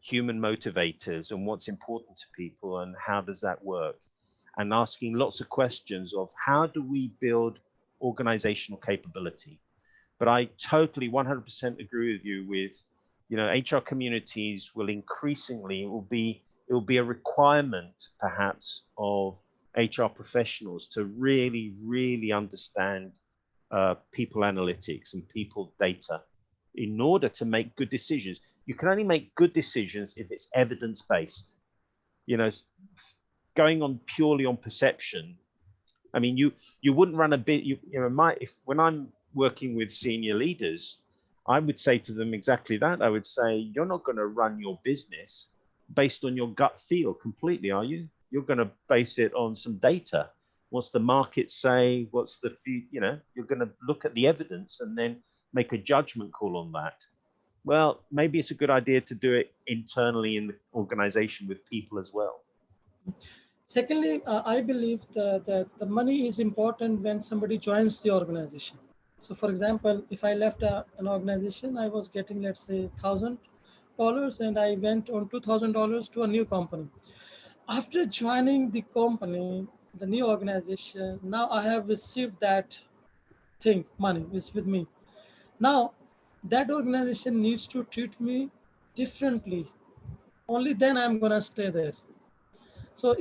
human motivators and what's important to people and how does that work, and asking lots of questions of how do we build organizational capability. But I totally 100% agree with you with, you know, HR communities will increasingly, it will be a requirement perhaps of HR professionals to really, really understand people analytics and people data in order to make good decisions. You can only make good decisions if it's evidence-based. You know, going on purely on perception. I mean, you wouldn't run a bit, you know, when I'm working with senior leaders, I would say to them exactly that. I would say, you're not going to run your business based on your gut feel completely, are you? You're going to base it on some data. What's the market say? What's the, you know, you're going to look at the evidence and then make a judgment call on that. Well, maybe it's a good idea to do it internally in the organization with people as well. Secondly, I believe that the money is important when somebody joins the organization. So for example, if I left an organization, I was getting, let's say, $1,000, and I went on $2,000 to a new company. After joining the company, the new organization, now I have received that thing, money is with me. Now, that organization needs to treat me differently. Only then I'm gonna stay there. So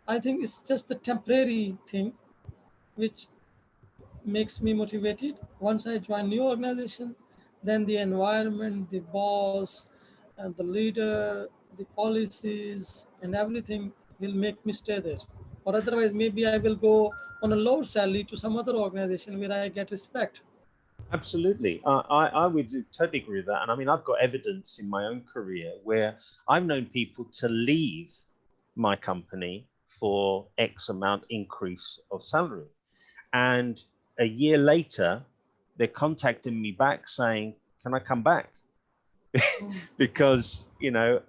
I think it's just a temporary thing, which makes me motivated. Once I join new organization, then the environment, the boss, and the leader, the policies, and everything will make me stay there. Or otherwise, maybe I will go on a lower salary to some other organization where I get respect. Absolutely. I would totally agree with that. And I mean, I've got evidence in my own career where I've known people to leave my company for X amount increase of salary. And a year later, they're contacting me back saying, can I come back? Because, you know,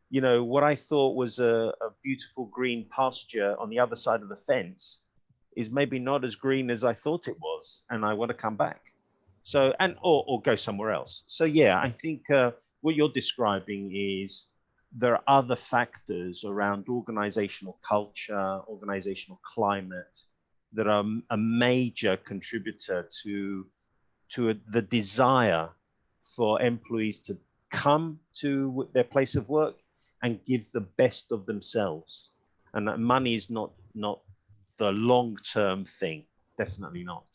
you know, what I thought was a beautiful green pasture on the other side of the fence is maybe not as green as I thought it was, and I want to come back. So, and or go somewhere else. So yeah, I think what you're describing is there are other factors around organizational culture, organizational climate that are a major contributor to the desire for employees to come to their place of work and give the best of themselves. And that money is not the long-term thing, definitely not.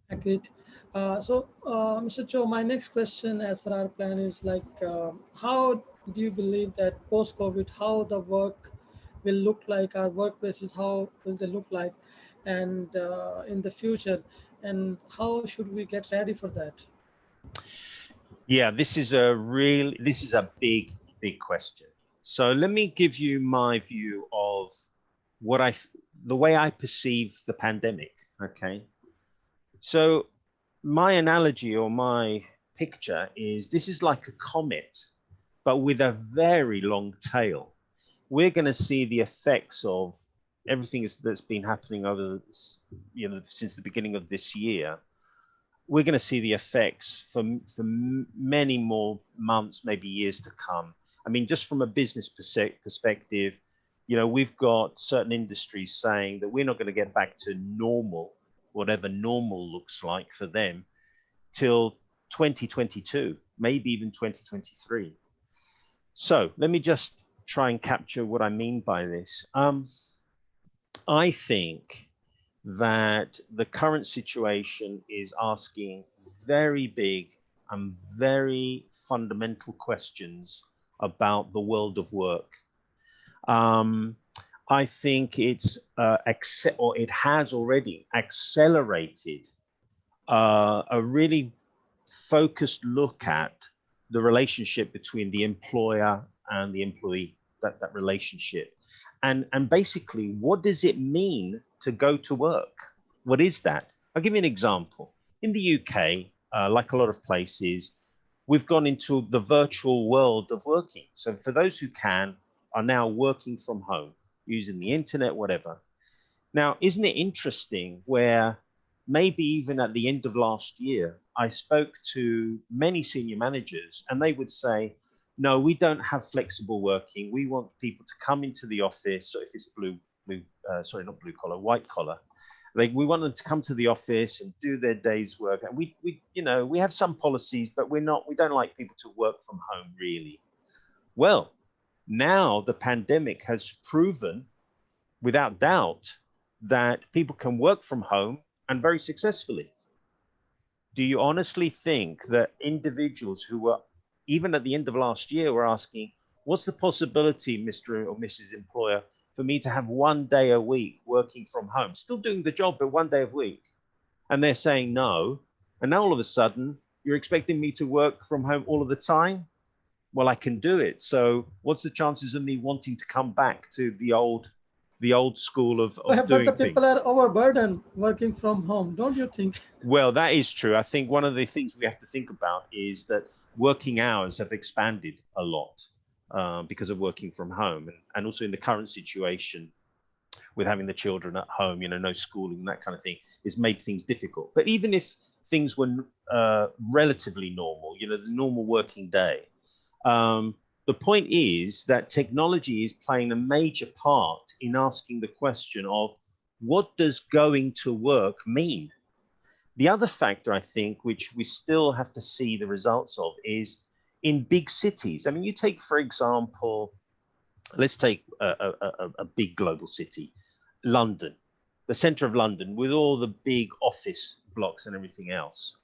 Agreed. Mr. Cho, my next question as per our plan is like, how do you believe that post-COVID, how the work will look like, our workplaces, how will they look like, and in the future, and how should we get ready for that? Yeah, this is a big question. So let me give you my view of the way I perceive the pandemic. Okay. So my analogy or my picture is this is like a comet, but with a very long tail. We're going to see the effects of everything that's been happening over, you know, since the beginning of this year we're going to see the effects for many more months, maybe years to come. I mean, just from a business perspective, you know, we've got certain industries saying that we're not going to get back to normal, whatever normal looks like for them, till 2022, maybe even 2023. So let me just try and capture what I mean by this. I think that the current situation is asking very big and very fundamental questions about the world of work. I think it's it has already accelerated a really focused look at the relationship between the employer and the employee, that relationship. And basically, what does it mean to go to work? What is that? I'll give you an example. In the UK, like a lot of places, we've gone into the virtual world of working. So for those who can, are now working from home, using the internet, whatever. Now, isn't it interesting where maybe even at the end of last year, I spoke to many senior managers and they would say, no, we don't have flexible working. We want people to come into the office. So if it's not blue collar, white collar, we want them to come to the office and do their day's work. And we have some policies, but we don't like people to work from home really. Well, now the pandemic has proven without doubt that people can work from home and very successfully. Do you honestly think that individuals who were, even at the end of last year, were asking, what's the possibility, Mr. or Mrs. Employer, for me to have 1 day a week working from home, still doing the job, but 1 day a week? And they're saying no. And now all of a sudden, you're expecting me to work from home all of the time? Well, I can do it. So what's the chances of me wanting to come back to the old school of But doing the people things? are overburdened working from home, don't you think? Well, that is true. I think one of the things we have to think about is that working hours have expanded a lot because of working from home, and also in the current situation with having the children at home, no schooling, that kind of thing, has made things difficult. But even if things were relatively normal, the normal working day, the point is that technology is playing a major part in asking the question of what does going to work mean? The other factor, I think, which we still have to see the results of is in big cities. I mean, you take, for example, let's take a big global city, London, the center of London, with all the big office blocks and everything else.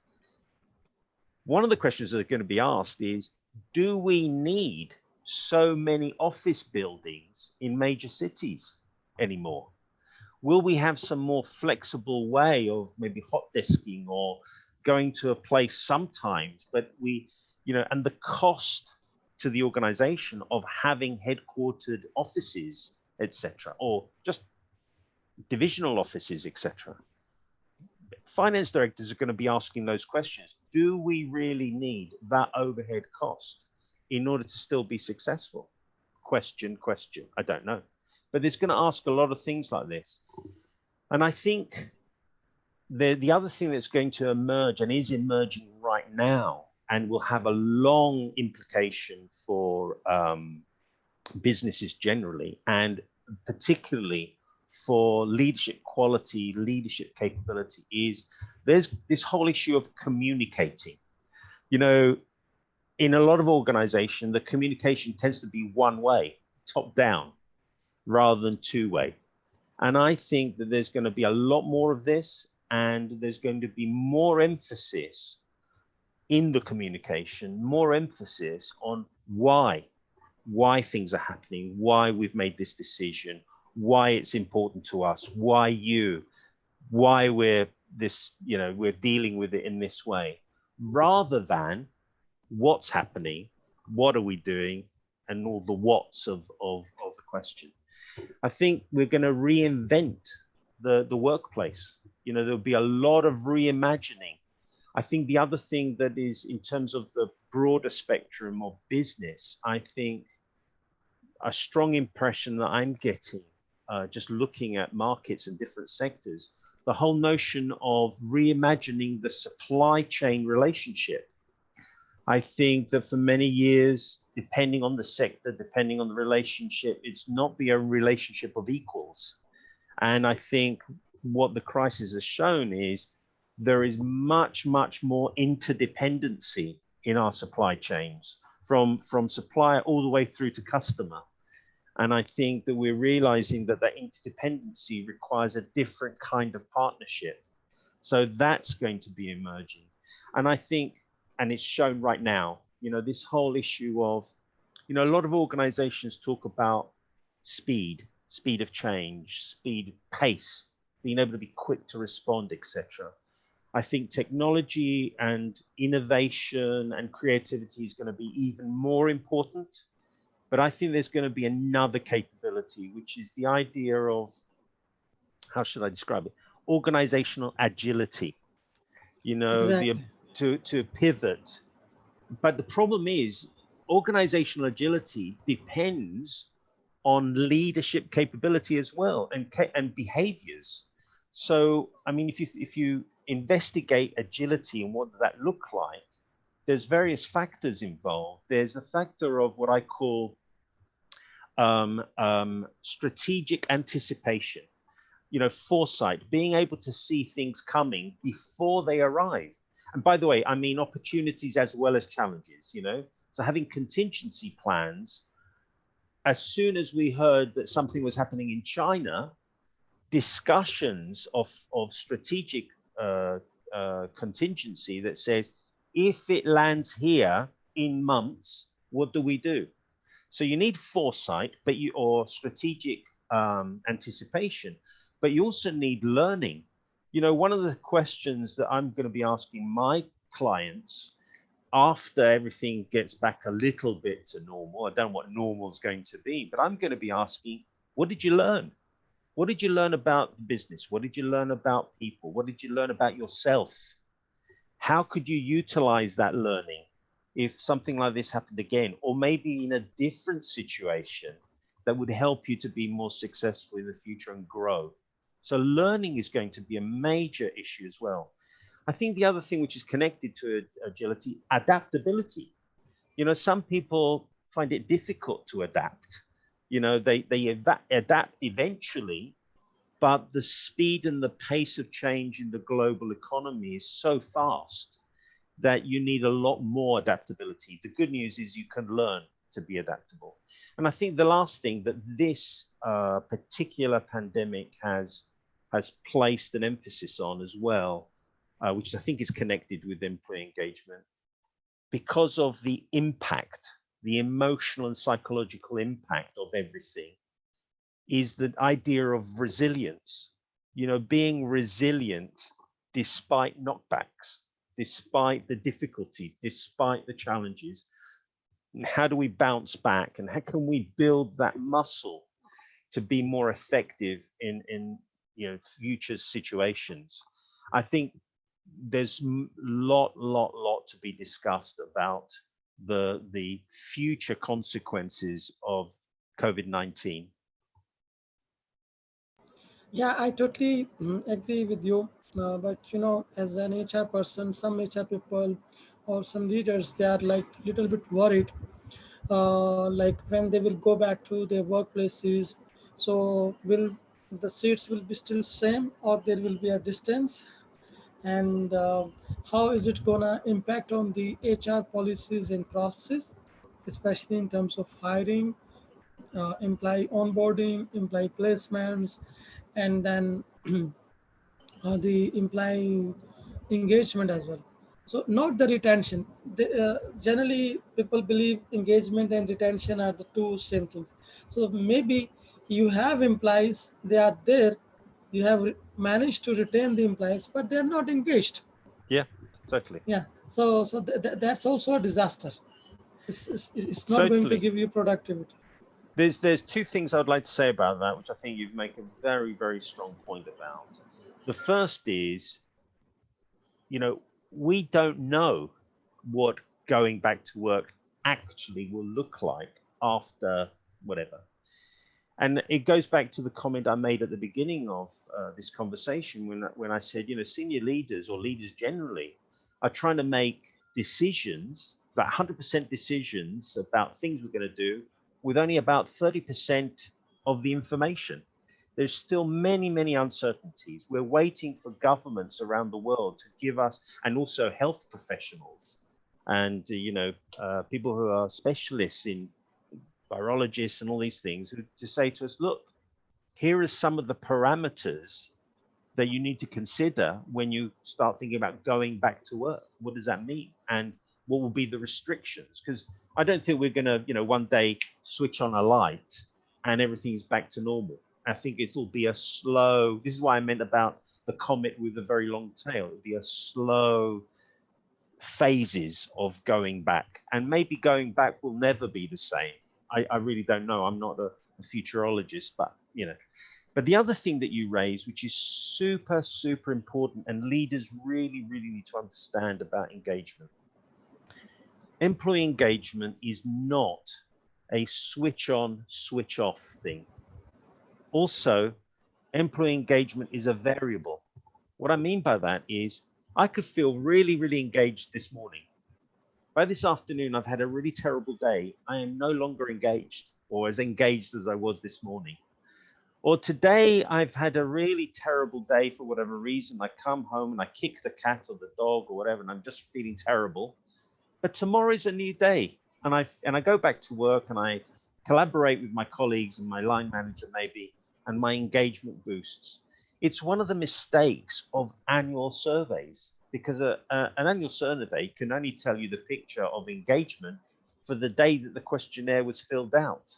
One of the questions that are going to be asked is, do we need so many office buildings in major cities anymore? Will we have some more flexible way of maybe hot desking or going to a place sometimes, but and the cost to the organization of having headquartered offices, etc., or just divisional offices, etc. Finance directors are going to be asking those questions. Do we really need that overhead cost in order to still be successful? Question. I don't know. But it's going to ask a lot of things like this. And I think the other thing that's going to emerge and is emerging right now and will have a long implication for businesses generally, and particularly for leadership quality, leadership capability, is there's this whole issue of communicating. In a lot of organizations, the communication tends to be one way, top down, rather than two-way. And I think that there's going to be a lot more of this, and there's going to be more emphasis in the communication, more emphasis on why things are happening, why we've made this decision, why it's important to us, why we're dealing with it in this way, rather than what's happening, what are we doing, and all the whats of the question. I think we're going to reinvent the workplace. There'll be a lot of reimagining. I think the other thing that is, in terms of the broader spectrum of business, I think a strong impression that I'm getting, just looking at markets and different sectors, the whole notion of reimagining the supply chain relationship. I think that for many years, depending on the sector, depending on the relationship, it's not been a relationship of equals. And I think what the crisis has shown is there is much, much more interdependency in our supply chains, from supplier all the way through to customer. And I think that we're realizing that that interdependency requires a different kind of partnership. So that's going to be emerging. And I think, and it's shown right now, you know, this whole issue of, you know, a lot of organizations talk about speed of change, speed, pace, being able to be quick to respond, etc. I think technology and innovation and creativity is going to be even more important. But I think there's going to be another capability, which is the idea of, how should I describe it? Organizational agility, you know, Exactly. to pivot. But the problem is organizational agility depends on leadership capability as well, and behaviors. So, I mean, if you investigate agility and what does that look like, there's various factors involved. There's the factor of what I call strategic anticipation, you know, foresight, being able to see things coming before they arrive. And by the way, I mean opportunities as well as challenges, you know, so having contingency plans. As soon as we heard that something was happening in China, discussions of strategic contingency that says, if it lands here in months, what do we do? So you need foresight, or strategic anticipation, but you also need learning. You know, one of the questions that I'm going to be asking my clients after everything gets back a little bit to normal, I don't know what normal is going to be, but I'm going to be asking, what did you learn? What did you learn about the business? What did you learn about people? What did you learn about yourself? How could you utilize that learning if something like this happened again, or maybe in a different situation that would help you to be more successful in the future and grow? So learning is going to be a major issue as well. I think the other thing which is connected to agility, adaptability. You know, some people find it difficult to adapt. You know, they adapt eventually, but the speed and the pace of change in the global economy is so fast that you need a lot more adaptability. The good news is you can learn to be adaptable. And I think the last thing that this particular pandemic has placed an emphasis on as well, which I think is connected with employee engagement, because of the impact, the emotional and psychological impact of everything, is the idea of resilience. You know, being resilient despite knockbacks, despite the difficulty, despite the challenges. How do we bounce back, and how can we build that muscle to be more effective in you know, future situations? I think there's lot to be discussed about the future consequences of COVID-19. Yeah, I totally agree with you. But you know, as an HR person, some HR people or some leaders, they are like little bit worried, like when they will go back to their workplaces. So will the seats will be still same, or there will be a distance? And how is it gonna impact on the HR policies and processes, especially in terms of hiring, employee onboarding, employee placements, and then the employee engagement as well. So not the retention. Generally, people believe engagement and retention are the two same things. So maybe you have employees, they are there, you have managed to retain the employees, but they are not engaged. Yeah, totally. Yeah. So that's also a disaster. It's not going to Totally. give you productivity. There's two things I would like to say about that, which I think you make a very, very strong point about. The first is, you know, we don't know what going back to work actually will look like after whatever. And it goes back to the comment I made at the beginning of this conversation when I said, senior leaders or leaders generally are trying to make decisions, about 100% decisions about things we're going to do with only about 30% of the information. There's still many, many uncertainties. We're waiting for governments around the world to give us, and also health professionals and, people who are specialists in virologists and all these things, to say to us, look, here are some of the parameters that you need to consider when you start thinking about going back to work. What does that mean? And what will be the restrictions? Because I don't think we're going to, one day switch on a light and everything's back to normal. I think it will be a slow, this is why I meant about the comet with a very long tail. It'll be a slow phases of going back, and maybe going back will never be the same. I really don't know. I'm not a futurologist, but But the other thing that you raise, which is super, super important, and leaders really, really need to understand about engagement. Employee engagement is not a switch on, switch off thing. Also, employee engagement is a variable. What I mean by that is I could feel really, really engaged this morning. By this afternoon, I've had a really terrible day. I am no longer engaged, or as engaged as I was this morning. Or today, I've had a really terrible day for whatever reason. I come home and I kick the cat or the dog or whatever, and I'm just feeling terrible. But tomorrow is a new day. And I go back to work and I collaborate with my colleagues and my line manager maybe, and my engagement boosts. It's one of the mistakes of annual surveys, because an annual survey can only tell you the picture of engagement for the day that the questionnaire was filled out.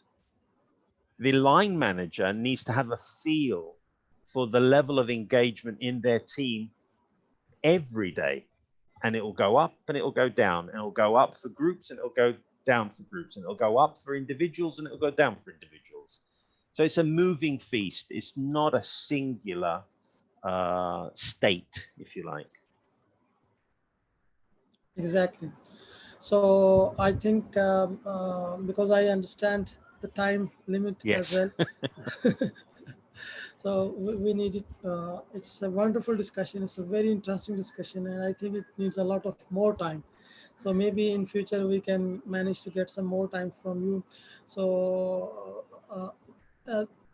The line manager needs to have a feel for the level of engagement in their team every day. And it will go up and it will go down, and it will go up for groups and it will go down for groups, and it will go up for individuals and it will go down for individuals. So it's a moving feast. It's not a singular state, if you like. Exactly. So I think because I understand the time limit as Yes. well. So we need it. It's a wonderful discussion. It's a very interesting discussion, and I think it needs a lot of more time. So maybe in future we can manage to get some more time from you. So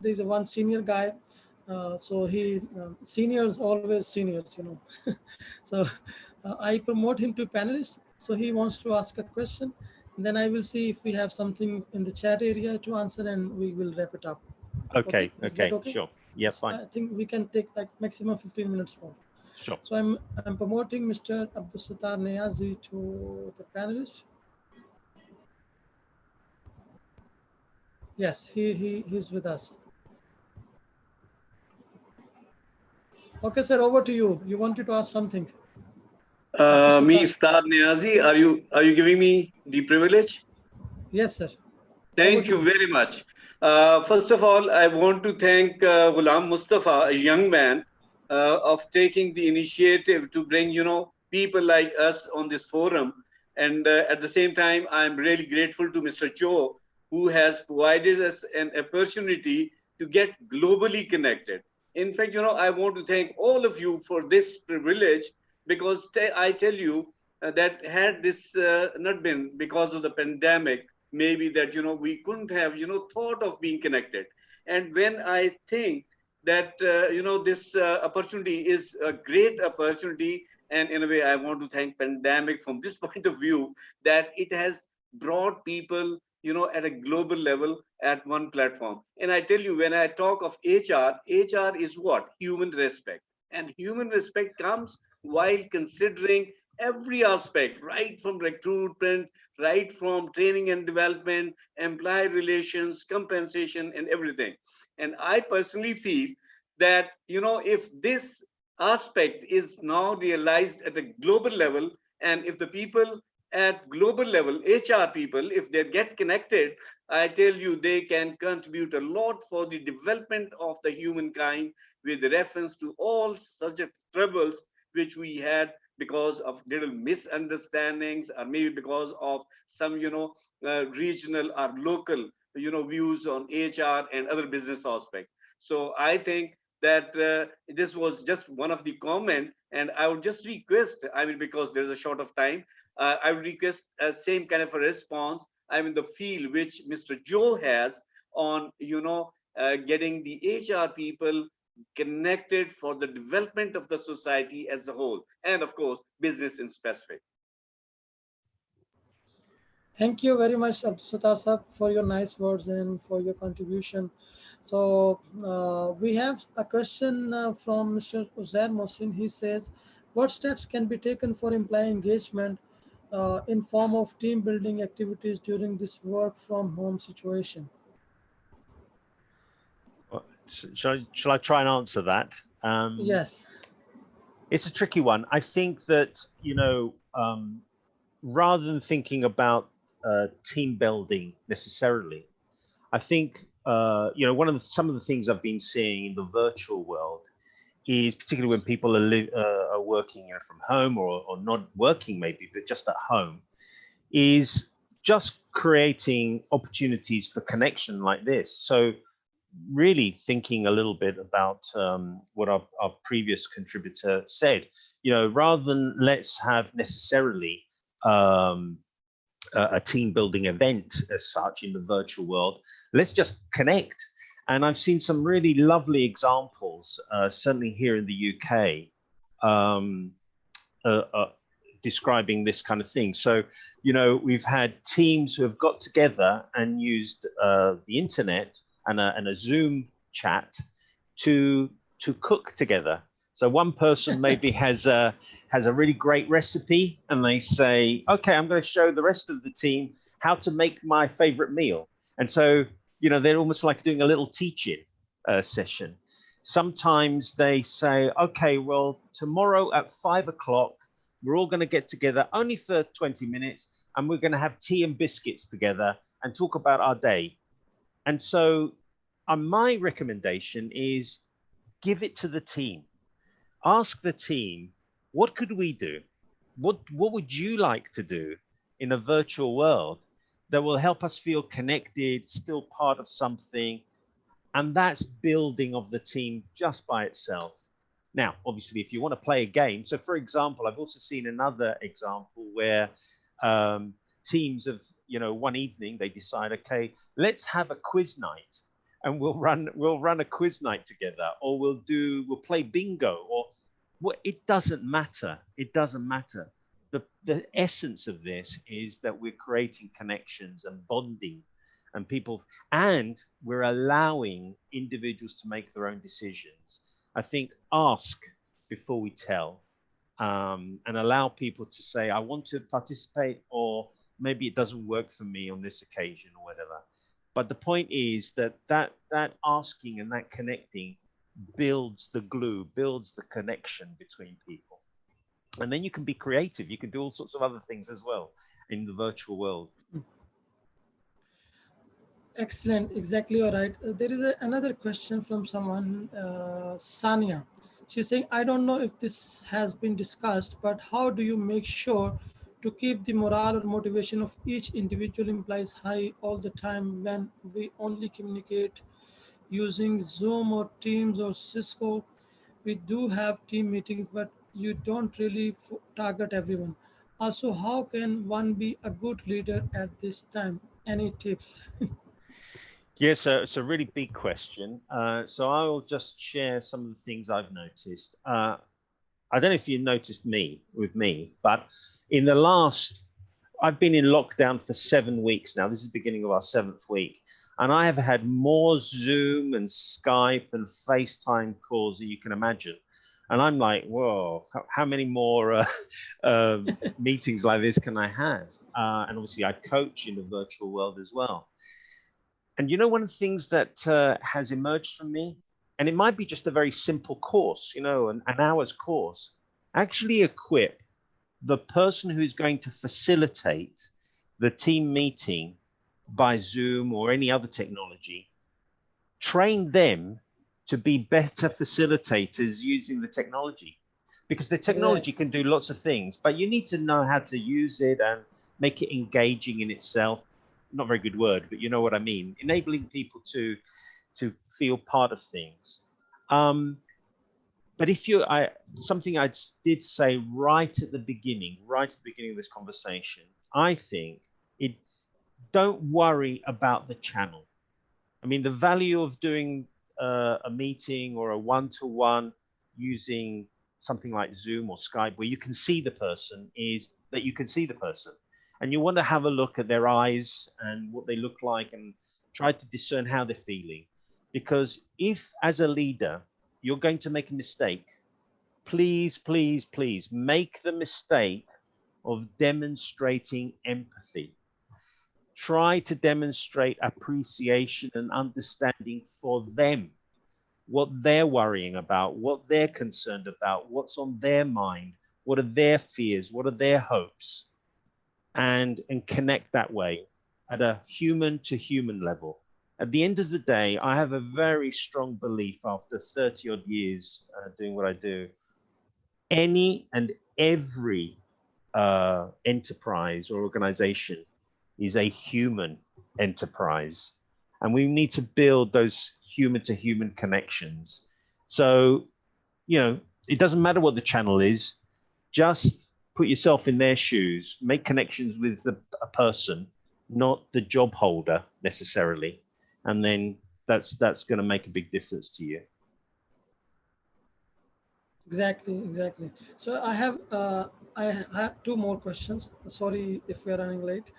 there's one senior guy. So he seniors always seniors, So I promote him to panelist. So he wants to ask a question. And then I will see if we have something in the chat area to answer, and we will wrap it up. Okay, is that Okay, okay? sure. Yeah, fine. I think we can take like maximum 15 minutes more. Sure. So I'm promoting Mr. Abdul Sattar Niazi to the panelist. Yes, he's with us. Okay, sir, over to you. You wanted to ask something. Me, Star Niazi, are you giving me the privilege? Yes, sir. Thank you very much. First of all, I want to thank Ghulam Mustafa, a young man, of taking the initiative to bring, people like us on this forum. And at the same time, I'm really grateful to Mr. Joe, who has provided us an opportunity to get globally connected. In fact, I want to thank all of you for this privilege, because I tell you that had this not been because of the pandemic, maybe that we couldn't have thought of being connected. And when I think that this opportunity is a great opportunity, and in a way I want to thank pandemic from this point of view, that it has brought people at a global level at one platform. And I tell you, when I talk of HR is what? Human respect. And human respect comes while considering every aspect, right from recruitment, right from training and development, employee relations, compensation, and everything. And I personally feel that, if this aspect is now realized at a global level, and if the people at global level, HR people, if they get connected, I tell you, they can contribute a lot for the development of the humankind, with reference to all such troubles which we had because of little misunderstandings, or maybe because of some regional or local views on HR and other business aspects. So I think that this was just one of the comment, and I would just request, I mean, because there's a short of time, I would request same kind of a response, I mean, the feel which Mr. Joe has on, getting the HR people connected for the development of the society as a whole, and of course, business in specific. Thank you very much, Abdul Sattar Sahab, for your nice words and for your contribution. So we have a question from Mr. Uzair Mohsin. He says, "What steps can be taken for employee engagement in form of team building activities during this work from home situation?" Shall I try and answer that? Yes. It's a tricky one. I think that, rather than thinking about team building necessarily, I think, some of the things I've been seeing in the virtual world is, particularly when people are working from home, or not working maybe, but just at home, is just creating opportunities for connection like this. So really thinking a little bit about what our previous contributor said, rather than let's have necessarily a team building event as such in the virtual world, let's just connect. And I've seen some really lovely examples, certainly here in the UK, describing this kind of thing. So, we've had teams who have got together and used the internet and a Zoom chat to cook together. So one person maybe has a really great recipe, and they say, "Okay, I'm going to show the rest of the team how to make my favorite meal." And so, they're almost like doing a little teaching session. Sometimes they say, "Okay, well, tomorrow at 5 o'clock, we're all going to get together only for 20 minutes, and we're going to have tea and biscuits together and talk about our day." And so my recommendation is give it to the team. Ask the team, what could we do? What would you like to do in a virtual world that will help us feel connected, still part of something? And that's building of the team just by itself. Now, obviously, if you want to play a game, so for example, I've also seen another example where teams of, one evening, they decide, okay, let's have a quiz night, and we'll run a quiz night together, or we'll play bingo, or it doesn't matter. It doesn't matter. The essence of this is that we're creating connections and bonding, and people, and we're allowing individuals to make their own decisions. I think ask before we tell, and allow people to say, I want to participate, or maybe it doesn't work for me on this occasion, or whatever. But the point is that asking and that connecting builds the glue, builds the connection between people. And then you can be creative. You can do all sorts of other things as well in the virtual world. Excellent. Exactly. All right. There is another question from someone, Sania. She's saying, "I don't know if this has been discussed, but how do you make sure to keep the morale or motivation of each individual employees high all the time when we only communicate using Zoom or Teams or Cisco? We do have team meetings, but you don't really target everyone. Also, how can one be a good leader at this time? Any tips?" Yes, so it's a really big question. So I will just share some of the things I've noticed. I don't know if you noticed with me, but I've been in lockdown for 7 weeks now. This is the beginning of our 7th week. And I have had more Zoom and Skype and FaceTime calls than you can imagine. And I'm like, whoa, how many more meetings like this can I have? And obviously I coach in the virtual world as well. And one of the things that has emerged from me, and it might be just a very simple course, an hour's course, actually equip the person who's going to facilitate the team meeting by Zoom or any other technology, train them to be better facilitators using the technology. Because the technology can do lots of things, but you need to know how to use it and make it engaging in itself. not very good word, but you know what I mean, enabling people to feel part of things. But if something I did say right at the beginning of this conversation, I think don't worry about the channel. I mean, the value of doing a meeting or a one-to-one using something like Zoom or Skype, where you can see the person, is that you can see the person, and you want to have a look at their eyes and what they look like, and try to discern how they're feeling. Because if, as a leader, you're going to make a mistake, please, please, please make the mistake of demonstrating empathy. Try to demonstrate appreciation and understanding for them, what they're worrying about, what they're concerned about, what's on their mind, what are their fears, what are their hopes, and connect that way at a human to human level. At the end of the day, I have a very strong belief after 30 odd years doing what I do, any and every enterprise or organization is a human enterprise, and we need to build those human to human connections. So, you know, it doesn't matter what the channel is, just put yourself in their shoes, make connections with a person, not the job holder necessarily, and then that's going to make a big difference to you. Exactly. So I have two more questions. Sorry if we are running late.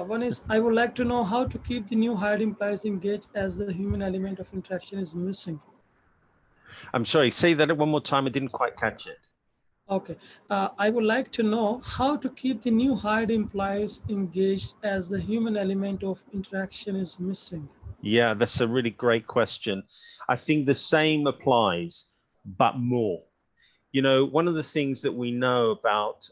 One is, I would like to know how to keep the new hired employees engaged, as the human element of interaction is missing. I'm sorry, say that one more time. I didn't quite catch it. Okay. I would like to know how to keep the new hired employees engaged, as the human element of interaction is missing. Yeah, that's a really great question. I think the same applies, but more. You know, one of the things that we know about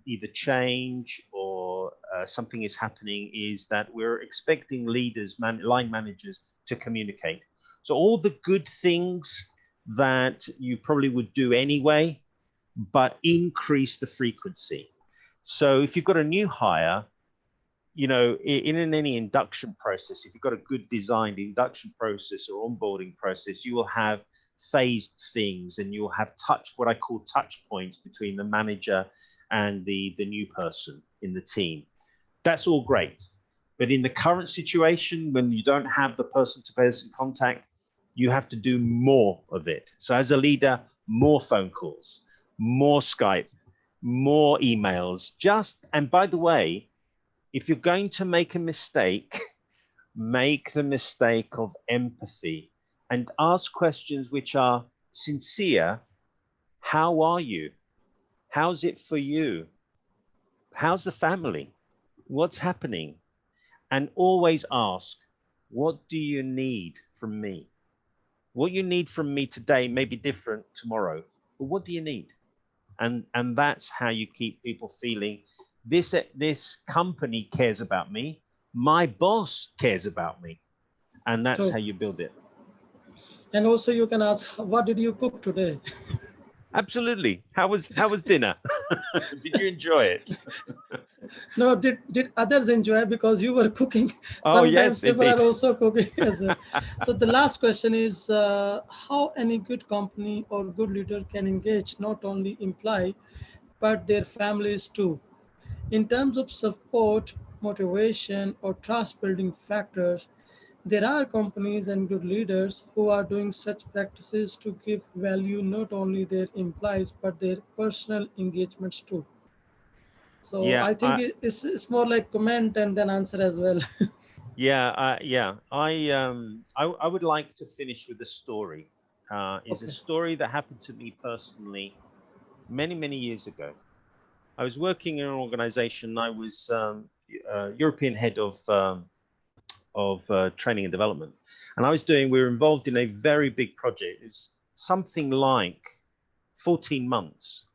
either change or something is happening is that we're expecting leaders, line managers, to communicate. So all the good things that you probably would do anyway, but increase the frequency. So if you've got a new hire, you know, in any induction process, if you've got a good designed induction process or onboarding process, you will have phased things, and you'll have what I call touch points between the manager and the new person in the team. That's all great. But in the current situation, when you don't have the person-to-person contact, you have to do more of it. So as a leader, more phone calls, more Skype, more emails. And by the way, if you're going to make a mistake, make the mistake of empathy and ask questions which are sincere. How are you? How's it for you? How's the family? What's happening? And always ask, what do you need from me? What you need from me today may be different tomorrow, but what do you need? And that's how you keep people feeling this company cares about me. My boss cares about me. And that's how you build it. And also you can ask, what did you cook today? Absolutely. How was dinner? Did you enjoy it? No, did others enjoy, because you were cooking? Oh, Sometimes yes, people indeed. are also cooking as well. So the last question is, how any good company or good leader can engage not only employee, but their families too, in terms of support, motivation, or trust building factors. There are companies and good leaders who are doing such practices to give value not only their employees, but their personal engagements too. So Yeah, I think it's more like comment and then answer as well. yeah. I would like to finish with a story. Is a Okay. story that happened to me personally many years ago. I was working in an organization. I was European head of training and development, and we were involved in a very big project. It's something like 14 months.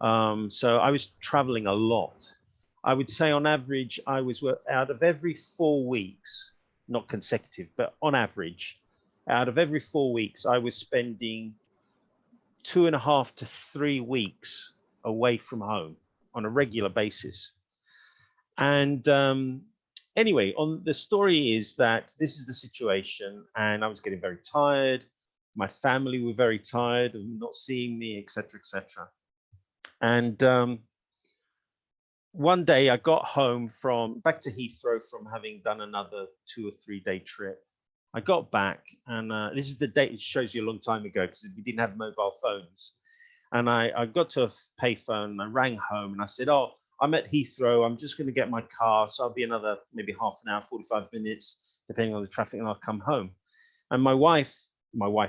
So I was traveling a lot. I would say on average, I was out of every 4 weeks, not consecutive, but on average, out of every 4 weeks, I was spending 2.5 to 3 weeks away from home on a regular basis. And Anyway, on the story is that this is the situation, and I was getting very tired. My family were very tired of not seeing me, etc., etc. And one day I got home from back to Heathrow from having done another 2 or 3 day trip. I got back, and this is the date. It shows you a long time ago because we didn't have mobile phones. And I got to a payphone and I rang home and I said, "Oh, I'm at Heathrow. I'm just going to get my car. So I'll be another maybe half an hour, 45 minutes, depending on the traffic, and I'll come home." And my wife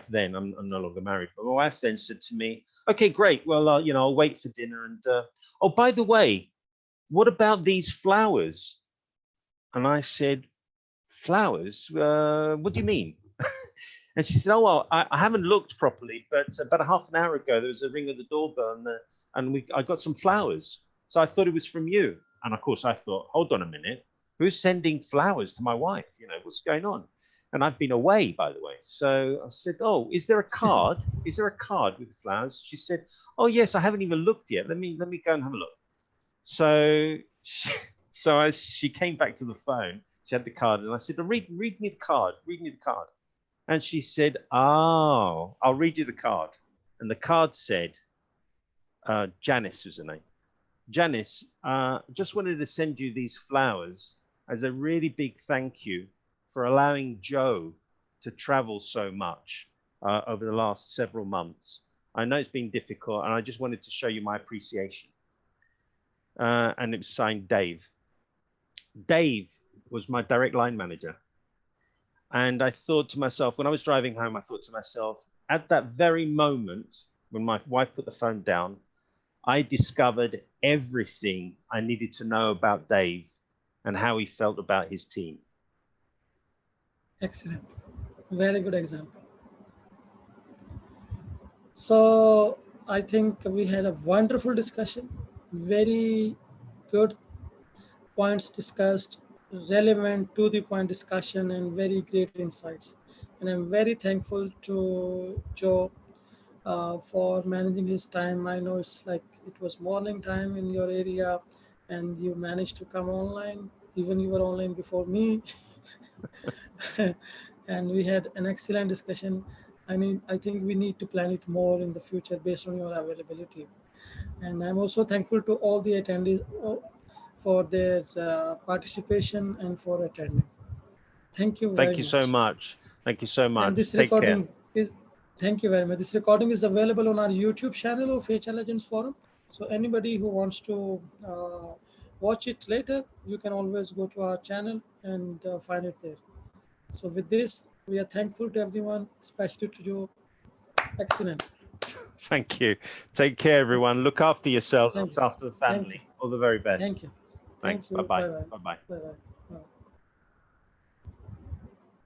then, I'm no longer married, but my wife then said to me, "Okay, great. Well, you know, I'll wait for dinner. And oh, by the way, what about these flowers?" And I said, "Flowers? What do you mean?" And she said, "Oh, well, I haven't looked properly, but about a half an hour ago, there was a ring at the doorbell, and I got some flowers. So I thought it was from you." And of course, I thought, hold on a minute, who's sending flowers to my wife? You know, what's going on? And I've been away, by the way. So I said, "Oh, is there a card? Is there a card with flowers?" She said, "Oh, yes, I haven't even looked yet. Let me go and have a look." So she came back to the phone. She had the card, and I said, "Read me the card. Read me the card." And she said, "Oh, I'll read you the card." And the card said, Janice was her name. "Janice, just wanted to send you these flowers as a really big thank you for allowing Joe to travel so much over the last several months. I know it's been difficult, and I just wanted to show you my appreciation." And it was signed Dave. Dave was my direct line manager. And I thought to myself, when I was driving home, I thought to myself, at that very moment, when my wife put the phone down, I discovered everything I needed to know about Dave and how he felt about his team. Excellent. Very good example. So I think we had a wonderful discussion, very good points discussed, relevant to the point discussion, and very great insights. And I'm very thankful to Joe for managing his time. I know it's like it was morning time in your area, and you managed to come online. Even you were online before me. And we had an excellent discussion. I think we need to plan it more in the future based on your availability. And I'm also thankful to all the attendees for their participation and for attending. Thank you very Thank you much. so much. Thank you so much. And this Take care. recording is, thank you very much. This recording is available on our YouTube channel of HR Legends Forum. So anybody who wants to watch it later, you can always go to our channel and find it there. So with this, we are thankful to everyone, especially to you. Excellent. Thank you. Take care, everyone. Look after yourselves, Thank look you. after the family. All the very best. Thank you. Thanks. Thank you. Bye-bye. Bye-bye. Bye-bye. Bye-bye.